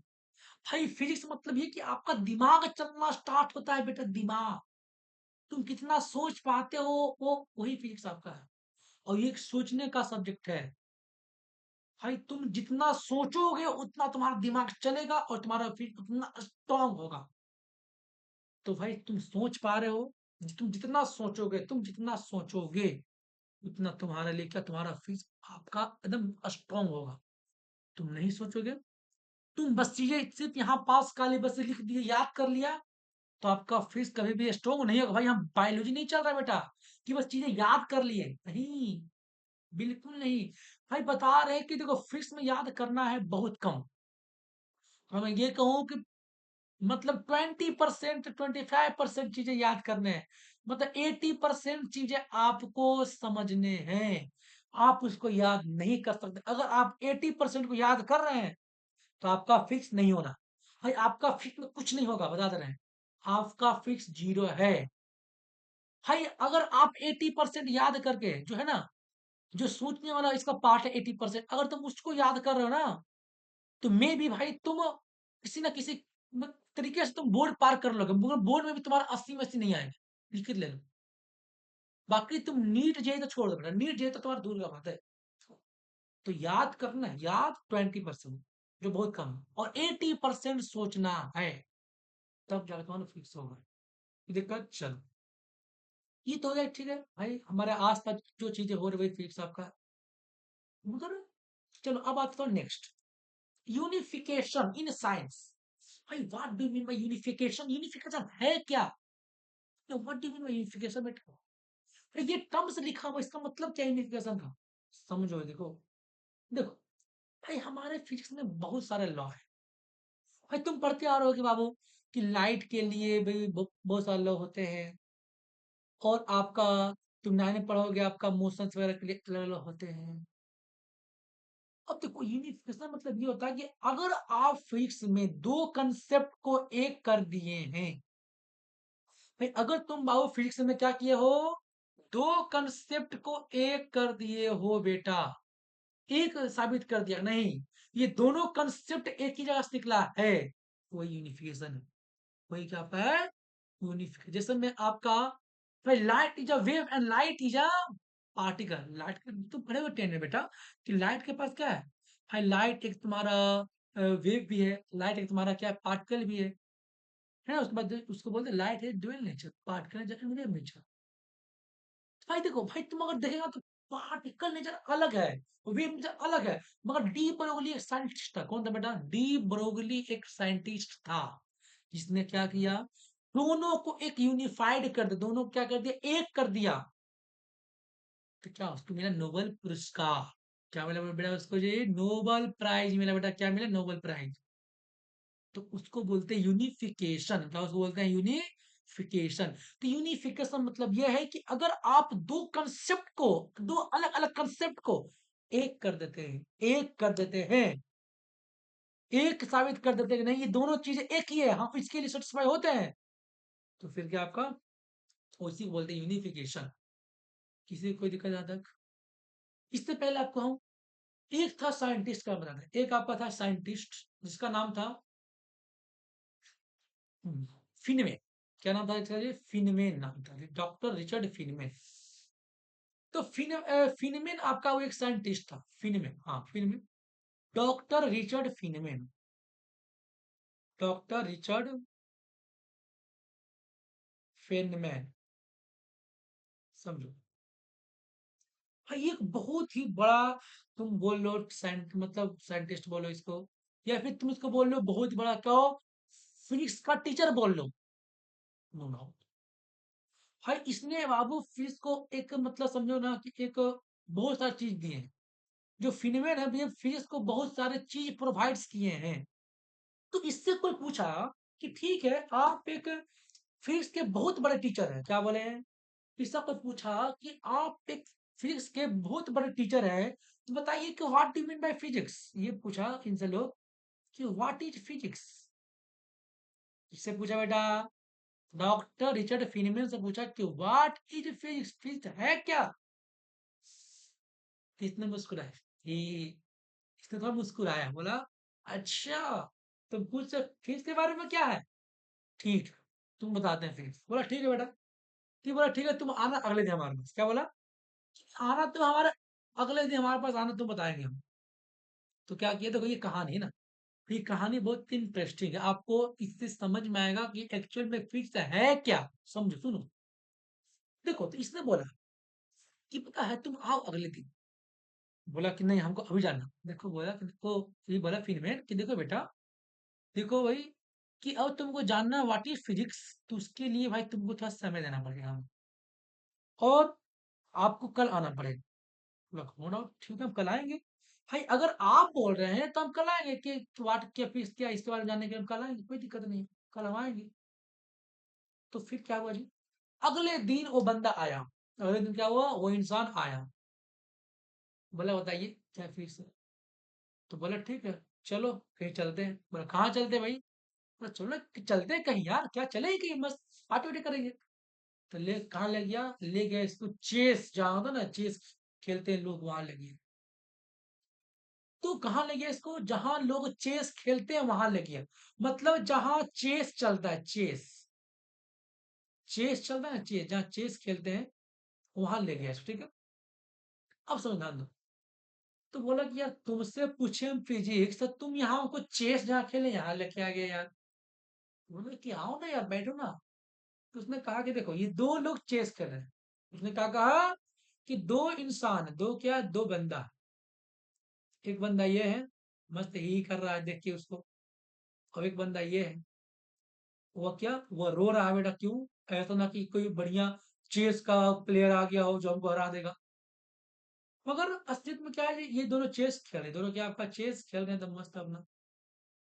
भाई फिजिक्स मतलब ये कि आपका दिमाग चलना स्टार्ट होता है बेटा, दिमाग। तुम कितना सोच पाते हो, वो वही फिजिक्स आपका है। और ये एक सोचने का सब्जेक्ट है। भाई तुम जितना सोचोगे उतना तुम्हारा दिमाग चलेगा और तुम्हारा फिर उतना स्ट्रांग होगा। तो भाई तुम सोच पा रहे हो, तुम जितना सोचोगे उतना तुम्हारे लिए क्या, तुम्हारा फिजिक्स आपका एकदम स्ट्रांग होगा। तुम नहीं सोचोगे, तुम बस चीजें सिर्फ यहाँ पास काले बस से लिख दिए, याद कर लिया, तो आपका फिजिक्स कभी भी स्ट्रांग नहीं होगा। भाई हम बायोलॉजी नहीं चल रहा बेटा कि बस चीजें याद कर लिए, नहीं, बिल्कुल नहीं। भाई बता रहे हैं कि देखो फिजिक्स में याद करना है बहुत कम। और मैं ये कहूँ कि मतलब 20%, 25% चीजें याद करने हैं। मतलब 80% चीजें आपको समझने हैं। आप उसको याद नहीं कर सकते। अगर आप 80% को याद कर रहे हैं तो आपका फिक्स नहीं होना। भाई आपका फिक्स में कुछ नहीं होगा, बता दे रहे हैं, आपका फिक्स जीरो है। भाई अगर आप 80% याद करके जो है ना, जो सोचने वाला इसका पार्ट है 80%, अगर तुम उसको याद कर रहे हो ना, तो मे भी भाई तुम किसी ना किसी तरीके से तुम बोर्ड पार कर लोगे, मगर बोर्ड में भी तुम्हारा 80 में 80 नहीं आएगा, लिख ले लो। बाकी तुम नीट जेई तो छोड़ दो बेटा, नीट जेई तो तुम्हारा दूर का बात है। तो याद करना है, याद 20%, जो बहुत कम है, और 80% सोचना है, तब जाकर तुम्हारा फिक्स होगा। ये दिक्कत चल, ये तो हो गया ठीक है भाई, हमारे आसपास जो चीजें हो रही है फिक्स आपका, मगर चलो अब आता हूँ नेक्स्ट, यूनिफिकेशन इन साइंस। भाई what do you mean by unification, unification है क्या, what do you mean by unification बेटा, ये टर्म्स लिखा हुआ इसका मतलब क्या यूनिफिकेशन का, समझो। देखो देखो भाई हमारे फिजिक्स में बहुत सारे लॉ है। भाई तुम पढ़ते आ रहे हो कि बाबू कि लाइट के लिए भी बहुत सारे लॉ होते हैं, और आपका तुम 9 में पढ़ोगे आपका मोशंस वगैरह के लिए अलग अलग होते हैं। अब देखो यूनिफिकेशन मतलब ये होता है कि अगर आप फिजिक्स में दो कंसेप्ट को एक कर दिए हैं, भाई अगर तुम बाबू फिजिक्स में क्या किए हो, दो कंसेप्ट को एक कर दिए हो बेटा, एक साबित कर दिया नहीं, ये दोनों कंसेप्ट एक ही जगह से निकला है, वही यूनिफिकेशन है। वही क्या आपका है, यूनिफिकेशन। जैसे मैं आपका, भाई light is a wave and light is a particle. Light के तुम पढ़े हो 10 में बेटा कि लाइट के पास क्या है, भाई लाइट एक तुम्हारा वेव भी है, लाइट एक तुम्हारा क्या है, पार्टिकल भी है ना। उसके बाद उसको बोलते हैं लाइट है dual nature, particle and wave nature. भाई देखो भाई तुम अगर देखेगा तो पार्टिकल नेचर अलग है, वेव नेचर अलग है, मगर डी ब्रोगली एक साइंटिस्ट था। कौन था बेटा, डी ब्रोगली एक साइंटिस्ट था, जिसने क्या किया, दोनों को एक यूनिफाइड कर दिया, दोनों को क्या कर दिया, एक कर दिया। तो क्या उसको मिला नोबेल पुरस्कार। क्या मिला बेटा उसको, जी नोबेल प्राइज मिला बेटा, क्या मिला, नोबेल प्राइज। तो उसको बोलते हैं यूनिफिकेशन। क्या उसको बोलते हैं, यूनिफिकेशन। तो यूनिफिकेशन मतलब यह है कि अगर आप दो कंसेप्ट को, दो अलग अलग कंसेप्ट को एक कर देते हैं, एक कर देते हैं, एक साबित कर देते हैं कि नहीं ये दोनों चीजें एक ही है, हम इसके लिए सेटिस्फाई होते हैं, तो फिर क्या आपका, उसी को बोलते हैं यूनिफिकेशन। किसी को कोई दिक्कत यहाँ तक। इससे पहले आपको हम एक था साइंटिस्ट का बता दें, एक आपका था साइंटिस्ट जिसका नाम था फिनमे। क्या नाम था इसका जी, फिनमेन नाम था, डॉक्टर रिचर्ड फिनमेन। तो फिनमेन आपका वो एक साइंटिस्ट था, फिनमेन, हाँ Feynman, doctor Richard Feynman, doctor Richard Feynman, समझो। भाई एक बहुत ही बड़ा, तुम बोल लो मतलब साइंटिस्ट बोलो इसको, या फिर तुम इसको बोल लो बहुत बड़ा, कहो फिजिक्स का टीचर बोल लो, नो नो, भाई इसने बाबू फिजिक्स को एक मतलब समझो ना कि एक बहुत सारी चीज दी है। जो फिनमैन है भैया फिजिक्स को बहुत सारे चीज प्रोवाइड्स किए हैं। तो इससे कोई पूछा कि ठीक है आप एक फिजिक्स के बहुत बड़े टीचर हैं, क्या बोले हैं? इससे कोई पूछा कि आप एक फिजिक्स के बहुत बड़े टीचर हैं, तो बताइए कि what do mean by physics? ये पूछा इनसे लोग कि व्हाट इज फिजिक्स। इससे पूछा बेटा, डॉक्टर रिचर्ड फीनमैन से पूछा कि व्हाट इज फिजिक्स, फिजिक्स है क्या? किसने मुस्कुराया? कि इसने थोड़ा मुस्कुराया, बोला अच्छा तुम पूछ फिजिक्स के बारे में क्या है? ठीक है, तुम बताते हैं फिजिक्स। बोला ठीक है बेटा। ठीक, बोला ठीक है तुम आना अगले दिन हमारे पास। क्या बोला? आना तुम हमारे अगले दिन हमारे पास आना, तुम बताएंगे हम। तो क्या किया, देखो ये कहानी है ना, तो ये कहानी बहुत इंटरेस्टिंग है। आपको इससे समझ में आएगा कि एक्चुअल में फिजिक्स है क्या। समझो, सुनो। देखो तो इसने बोला कि पता है तुम आओ अगले दिन। बोला कि नहीं हमको अभी जाना। देखो बोला कि देखो, ये बोला फिनमैन कि देखो बेटा, देखो भाई कि अब तुमको जानना व्हाट इज फिजिक्स, तो उसके लिए भाई तुमको थोड़ा समय देना पड़ेगा और आपको कल आना पड़ेगा। बोला, नो डाउट ठीक है हम कल आएंगे। भाई अगर आप बोल रहे हैं तो हम कल आएंगे कि व्हाट क्या फीस क्या इसके बारे में जानने के लिए हम कल आएंगे, कोई दिक्कत नहीं है, कल हम आएंगे। तो फिर क्या हुआ जी, अगले दिन वो बंदा आया। अगले दिन क्या हुआ, वो इंसान आया। बोला बताइए क्या फीस है? तो बोला ठीक है चलो कहीं चलते हैं। बोला कहाँ चलते हैं भाई? बोला चलो चलते हैं कहीं यार, क्या चले कहीं मस्त पार्टी वार्टी करेंगे। तो ले कहाँ ले गया, ले गया इसको चेस, जहाँ होता ना चेस खेलते हैं लोग, वहां ले गया। तो कहाँ ले गया इसको, जहां लोग चेस खेलते हैं वहां ले गया। मतलब जहां चेस चलता है, चेस चेस चलता है ना, चेस जहाँ चेस खेलते हैं वहां ले गया इसको, ठीक है। अब समझ दो। तो बोला कि यार तुमसे पूछे हम फिजिक्स, तो तुम यहाँ हमको चेस जहाँ खेले यहाँ लेके आ गए यार। बोले कि आओ ना यार बैठो ना। तो उसने कहा कि देखो ये दो लोग चेस कर रहे हैं। उसने कहा कि दो इंसान, दो क्या, दो बंदा। एक बंदा ये है, मस्त ही कर रहा है देख के उसको। और एक बंदा ये है, वो क्या, वो रो रहा है बेटा क्यों? ऐसा ना कि कोई बढ़िया चेस का प्लेयर आ गया हो जो हमको हरा देगा। मगर अस्तित्व में क्या है, ये दोनों चेस खेल रहे, दोनों क्या आपका चेस खेल रहे हैं, तो मस्त अपना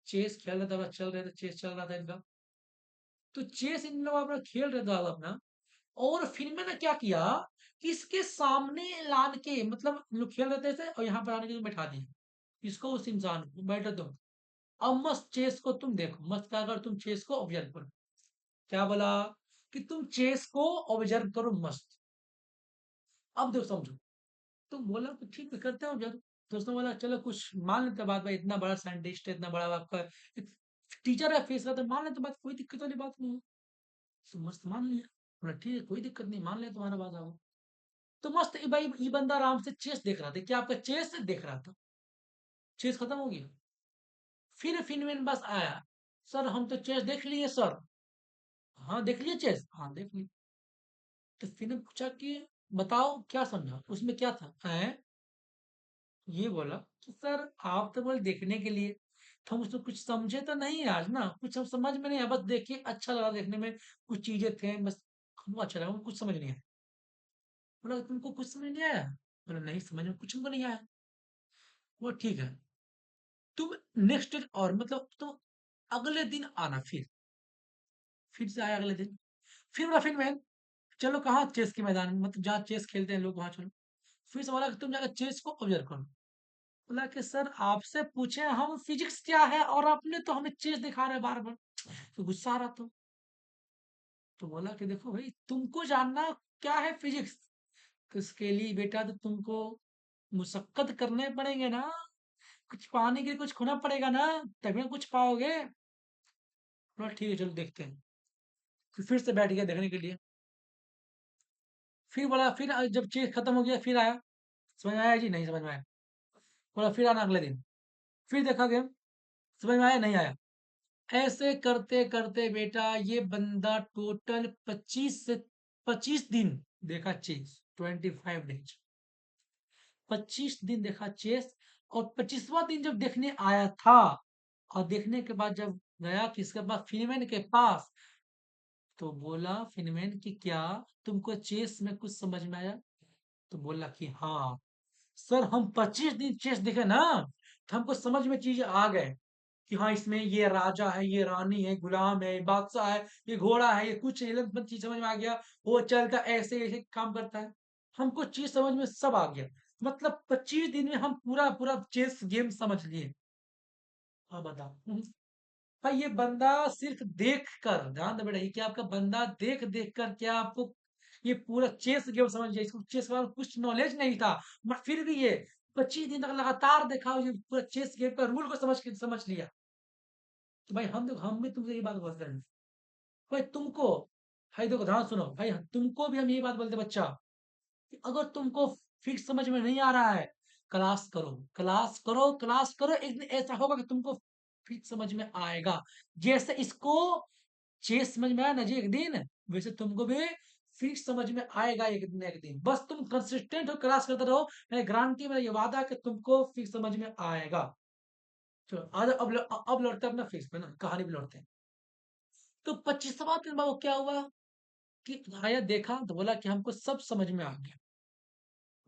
चेस खेल रहे थे, अपना चल रहे थे, चेस चल रहा था इनका। तो चेस इन लोग अपना खेल रहे थे अपना। और फिर मैंने क्या किया कि इसके सामने लान के, मतलब लोग खेल रहे थे और यहाँ पर आने के बैठा दिया इसको, उस इंसान को बैठो तुम। अब मस्त चेस को तुम देखो, मस्त क्या कर, तुम चेस को ऑब्जर्व करो। क्या बोला कि तुम चेस को ऑब्जर्व करो मस्त। अब देखो समझो। तो बोला कि ठीक है करते हैं ऑब्जर्व। दोस्तों बोला चलो कुछ मान लेते हैं बात, भाई इतना बड़ा साइंटिस्ट है, इतना बड़ा आपका टीचर है फेस का, तो मान लेते बात, कोई दिक्कत वाली बात नहीं है। तो मस्त मान लिया। बोला ठीक है कोई दिक्कत नहीं, मान लिया तुम्हारा बात आओ। तो मस्त ये भाई ये बंदा आराम से चेस देख रहा था, क्या आपका चेस देख रहा था। चेस खत्म हो गया। फिर फिनमेन बस आया, सर हम तो चेस देख लिए सर। हाँ देख लिए चेस, हाँ देख लिए। तो फिर ने पूछा कि बताओ क्या समझा उसमें, क्या था है? ये बोला कि सर आप तो बोले देखने के लिए, तो हम उसमें कुछ समझे तो नहीं आज ना, कुछ हम समझ में नहीं आया, बस देखिए अच्छा लगा देखने में, कुछ चीजें थे बस हमको अच्छा लगा, हमको कुछ समझ नहीं आया। बोला तुमको कुछ समझ नहीं आया? बोला नहीं समझ में कुछ हमको नहीं आया। वो ठीक है, तुम नेक्स्ट और मतलब तुम अगले दिन आना फिर से आया अगले दिन। फिर बोला फिर मैं, चलो कहाँ चेस के मैदान में, मतलब जहाँ चेस खेलते हैं लोग वहां चलो। फिर से बोला कि तुम जाकर चेस को ऑब्जर्व करो। बोला कि सर आपसे पूछे हम फिजिक्स क्या है और आपने तो हमें चेस दिखा रहे बार बार। तो गुस्सा आ रहा तो बोला कि देखो भाई तुमको जानना क्या है फिजिक्स, तो इसके लिए बेटा तो तुमको मुशक्कत करने पड़ेंगे ना, कुछ पाने के लिए कुछ खोना पड़ेगा ना, तभी ना कुछ पाओगे। बोला ठीक है चलो देखते हैं। फिर से बैठ गया देखने के लिए। फिर बोला फिर जब चेस खत्म हो गया फिर आया। समझ में आया जी? नहीं समझ में आया। बोला फिर आना अगले दिन। फिर देखा गेम, समझ में आया नहीं आया। ऐसे करते करते बेटा ये बंदा टोटल 25 दिन देखा चेस, 25 डेज, 25 दिन देखा चेस। और 25वां दिन जब देखने आया था, और देखने के बाद जब गया किसके पास, फिनमैन के पास, तो बोला फिनमैन कि क्या तुमको चेस में कुछ समझ में आया? तो बोला कि हाँ सर, हम 25 दिन चेस देखे ना, तो हमको समझ में चीज आ गए कि हाँ इसमें ये राजा है, ये रानी है, गुलाम है, ये बादशाह है, ये घोड़ा है, ये कुछ नहीं, चीज समझ में आ गया। वो चलता ऐसे ऐसे काम करता है, हमको चीज समझ में सब आ गया। मतलब 25 दिन में हम पूरा पूरा चेस गेम समझ लिए। हाँ बताओ। भाई ये बंदा सिर्फ देख कर, ध्यान दे बेटा, ये क्या आपका बंदा देख देख कर क्या आपको ये पूरा चेस गेम समझ गया? इसको चेस के बारे में कुछ नॉलेज नहीं था, मगर फिर भी ये 25 दिन तक लगातार देखा और ये पूरा चेस गेम का रूल को समझ लिया। तो भाई हम देखो, हम भी तुमसे ये बात बोलते हैं भाई तुमको, भाई देखो ध्यान सुनो भाई, तुमको भी हम ये बात बोलते हैं बच्चा, कि अगर तुमको फिक्स समझ में नहीं आ रहा है, क्लास करो, क्लास करो, क्लास करो, एक दिन ऐसा होगा कि तुमको फिक्स समझ में आएगा। जैसे इसको चेस समझ में आया ना जी एक दिन, वैसे तुमको भी फिक्स समझ में आएगा एक दिन। बस तुम कंसिस्टेंट हो, क्लास करते रहो, मैं गारंटी, मेरा ये वादा है कि तुमको फिक्स समझ में आएगा। चलो आज अब लौटते हैं अपना फिक्स पे ना, कहानी पे लौटते हैं। तो 25वां दिन बाबू क्या हुआ कि आया देखा तो बोला कि हमको सब समझ में आ गया।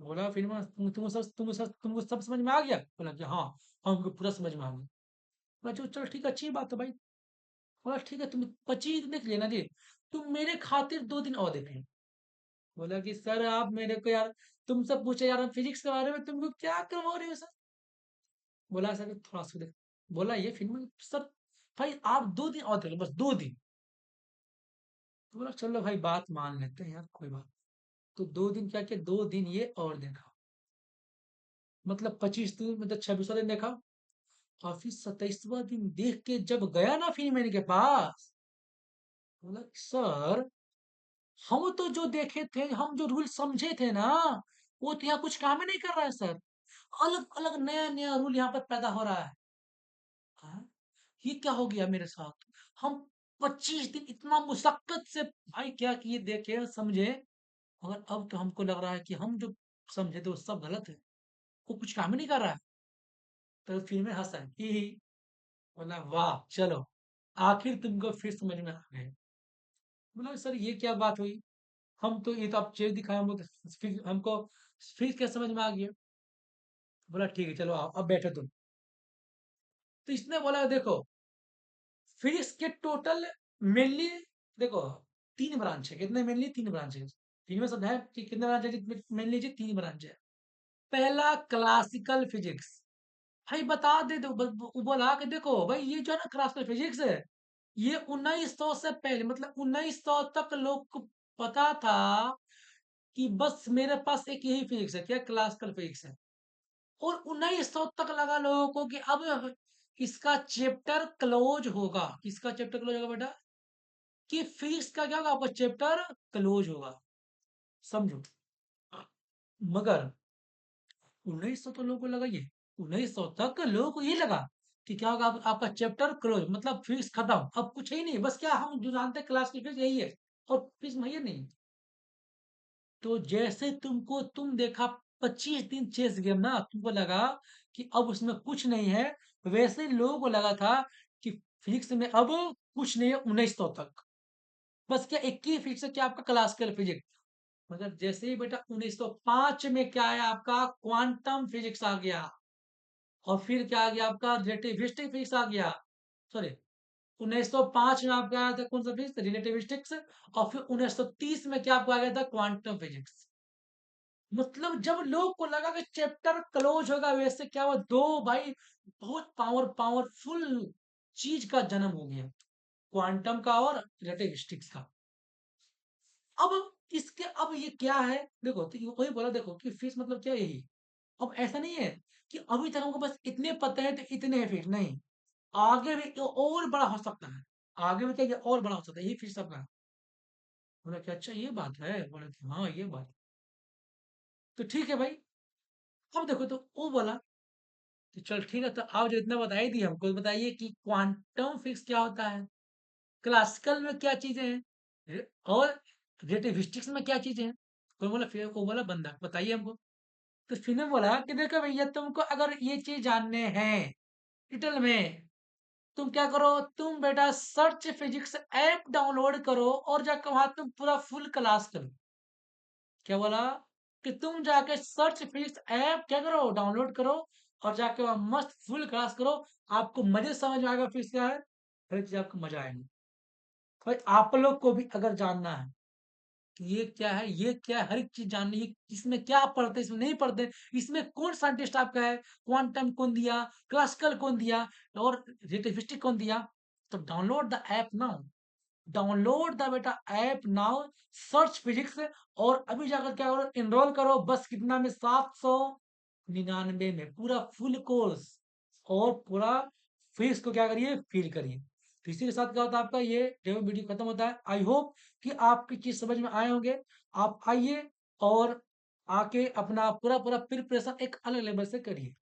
बोला फिर मैं तुमको सब समझ में आ गया? बोला कि हाँ हमको पूरा समझ में आ गया। बोला चलो ठीक है, अच्छी बात है भाई। बोला ठीक है, तुम 25 दिन देख लेना जी, तुम मेरे खातिर 2 दिन और देख लेना। बोला कि सर आप मेरे को यार, तुमसे पूछे यार हम फिजिक्स के बारे में, तुमको क्या करवा रहे हो सर? बोला सर थोड़ा सा देख, बोला ये फिल्म सर, भाई आप 2 दिन और देख लो, बस 2 दिन। तो बोला चलो भाई बात मान लेते हैं यार, कोई बात। तो 2 दिन क्या किया, 2 दिन ये और देखा, मतलब 25 दिन मतलब 26वां दिन देखा। और फिर 27वां दिन देख के जब गया ना फिर मैंने के पास, बोला सर हम तो जो देखे थे, हम जो रूल समझे थे ना, वो तो यहाँ कुछ काम ही नहीं कर रहा है सर। अलग अलग नया नया रूल यहाँ पर पैदा हो रहा है। हाँ? ये क्या हो गया मेरे साथ? हम 25 दिन इतना मुशक्कत से भाई क्या किए, देखे समझे, मगर अब तो हमको लग रहा है कि हम जो समझे थे वो सब गलत है, वो कुछ काम ही नहीं कर रहा है। तो फिर में हंसा ही, बोला वाह चलो, आखिर तुमको फिर समझ में आ गए। बोला सर ये क्या बात हुई, हम तो ये तो आप चेक दिखाए, हमको तो हमको फिर क्या समझ में आ गया। बोला ठीक है चलो आओ अब बैठो तुम। तो इसने बोला देखो, फिजिक्स के टोटल मेनली देखो 3 ब्रांच है, कितने मेनली 3 ब्रांच है। तीन में सब है कि कितने ब्रांच है, मेनली जी 3 ब्रांच है। पहला क्लासिकल फिजिक्स, भाई बता दे दो, बोला कि देखो भाई ये जो है ना क्लासिकल फिजिक्स है, ये 1900 से पहले, मतलब 1900 तक लोग को पता था कि बस मेरे पास एक यही फिजिक्स है, क्या क्लासिकल फिजिक्स है। और 1900 तक लगा लोगों को कि अब इसका चैप्टर क्लोज होगा। किसका चैप्टर क्लोज होगा बेटा? कि फिजिक्स का क्या होगा, आपका चैप्टर क्लोज होगा। समझो, मगर 1900 तो लोगों को लगा ये, 1900 तक लोगों को ये लगा कि क्या होगा, आपका चैप्टर क्लोज, मतलब फिजिक्स खत्म, अब कुछ ही नहीं, बस क्या हम जो जानते हैं क्लास की फिजिक्स यही है, और फिजिक्स में ये नहीं। तो जैसे तुम देखा 25 दिन चेस गेम ना, तुमको लगा कि अब उसमें कुछ नहीं है, वैसे ही लोगों को लगा था कि फिजिक्स में अब कुछ नहीं है 1900 तक। बस क्या एक ही फिजिक्स है, क्या आपका क्लासिकल फिजिक्स। मगर जैसे ही बेटा 1905 में क्या है, आपका क्वांटम फिजिक्स आ गया। और फिर क्या आ गया, आपका रिलेटिविस्टिक फिजिक्स आ गया। सॉरी, 1905 में आपका आया था कौन सा फिजिक्स, रिलेटिविस्टिक्स। और फिर 1930 में क्या आपको आ गया था, क्वांटम फिजिक्स। मतलब जब लोग को लगा कि चैप्टर क्लोज होगा, वैसे क्या हुआ, दो भाई बहुत पावरफुल चीज का जन्म हो गया, क्वांटम का और रिलेटिविस्टिक्स का। अब इसके, अब ये क्या है, देखो तो ये वही बोला देखो कि फिक्स मतलब क्या है, यही। अब ऐसा नहीं है कि अभी तक हमको बस इतने पता है तो इतने हैं फिक्स, नहीं, आगे भी ये और बड़ा हो सकता है। आगे भी क्या ये और बड़ा हो सकता है, यही फिक्स सबका। बोला कि अच्छा ये बात है, बोला कि हाँ ये बात है। तो ठीक है भाई, अब देखो तो वो बोला तो चल ठीक है, तो आप जो इतना बता ही दिए हमको, बताइए कि क्वांटम फिक्स क्या होता है, क्लासिकल में क्या चीजें हैं, और रिलेटिविस्टिक्स में क्या चीजें हैं। कोई बोला, फिर वो बोला बंदा बताइए हमको। तो फिर ने बोला कि देखो भैया तुमको अगर ये चीज जानने हैं डिटेल में, तुम क्या करो, तुम बेटा सर्च फिजिक्स ऐप डाउनलोड करो और जाकर वहां तुम पूरा फुल क्लास करो। क्या बोला? कि तुम जाके सर्च फिजिक्स ऐप क्या करो, डाउनलोड करो और जाके वहां मस्त फुल क्लास करो। आपको मजे समझ में आएगा, फिजिक्स क्या है, हर चीज आपको मजा आएगा। भाई आप लोग को भी अगर जानना है कि ये क्या है, ये क्या है, हर एक चीज जाननी है, इसमें क्या पढ़ते हैं, इसमें नहीं पढ़ते, इसमें कौन साइंटिस्ट आपका है, क्वांटम कौन दिया, क्लासिकल कौन दिया और रिलेटिविस्टिक कौन दिया, तो download the app now. Download the बेटा ऐप नाउ, सर्च फिजिक्स। और अभी जाकर क्या करो, एनरोल करो, बस कितना में, 799 में पूरा फुल कोर्स। और पूरा फीस को क्या करिए, फील करिए। तो इसी के साथ क्या होता है, आपका ये डेमो वीडियो खत्म होता है। आई होप कि आपकी चीज समझ में आए होंगे। आप आइए और आके अपना पूरा पूरा प्रिपरेशन एक अलग लेवल से करिए।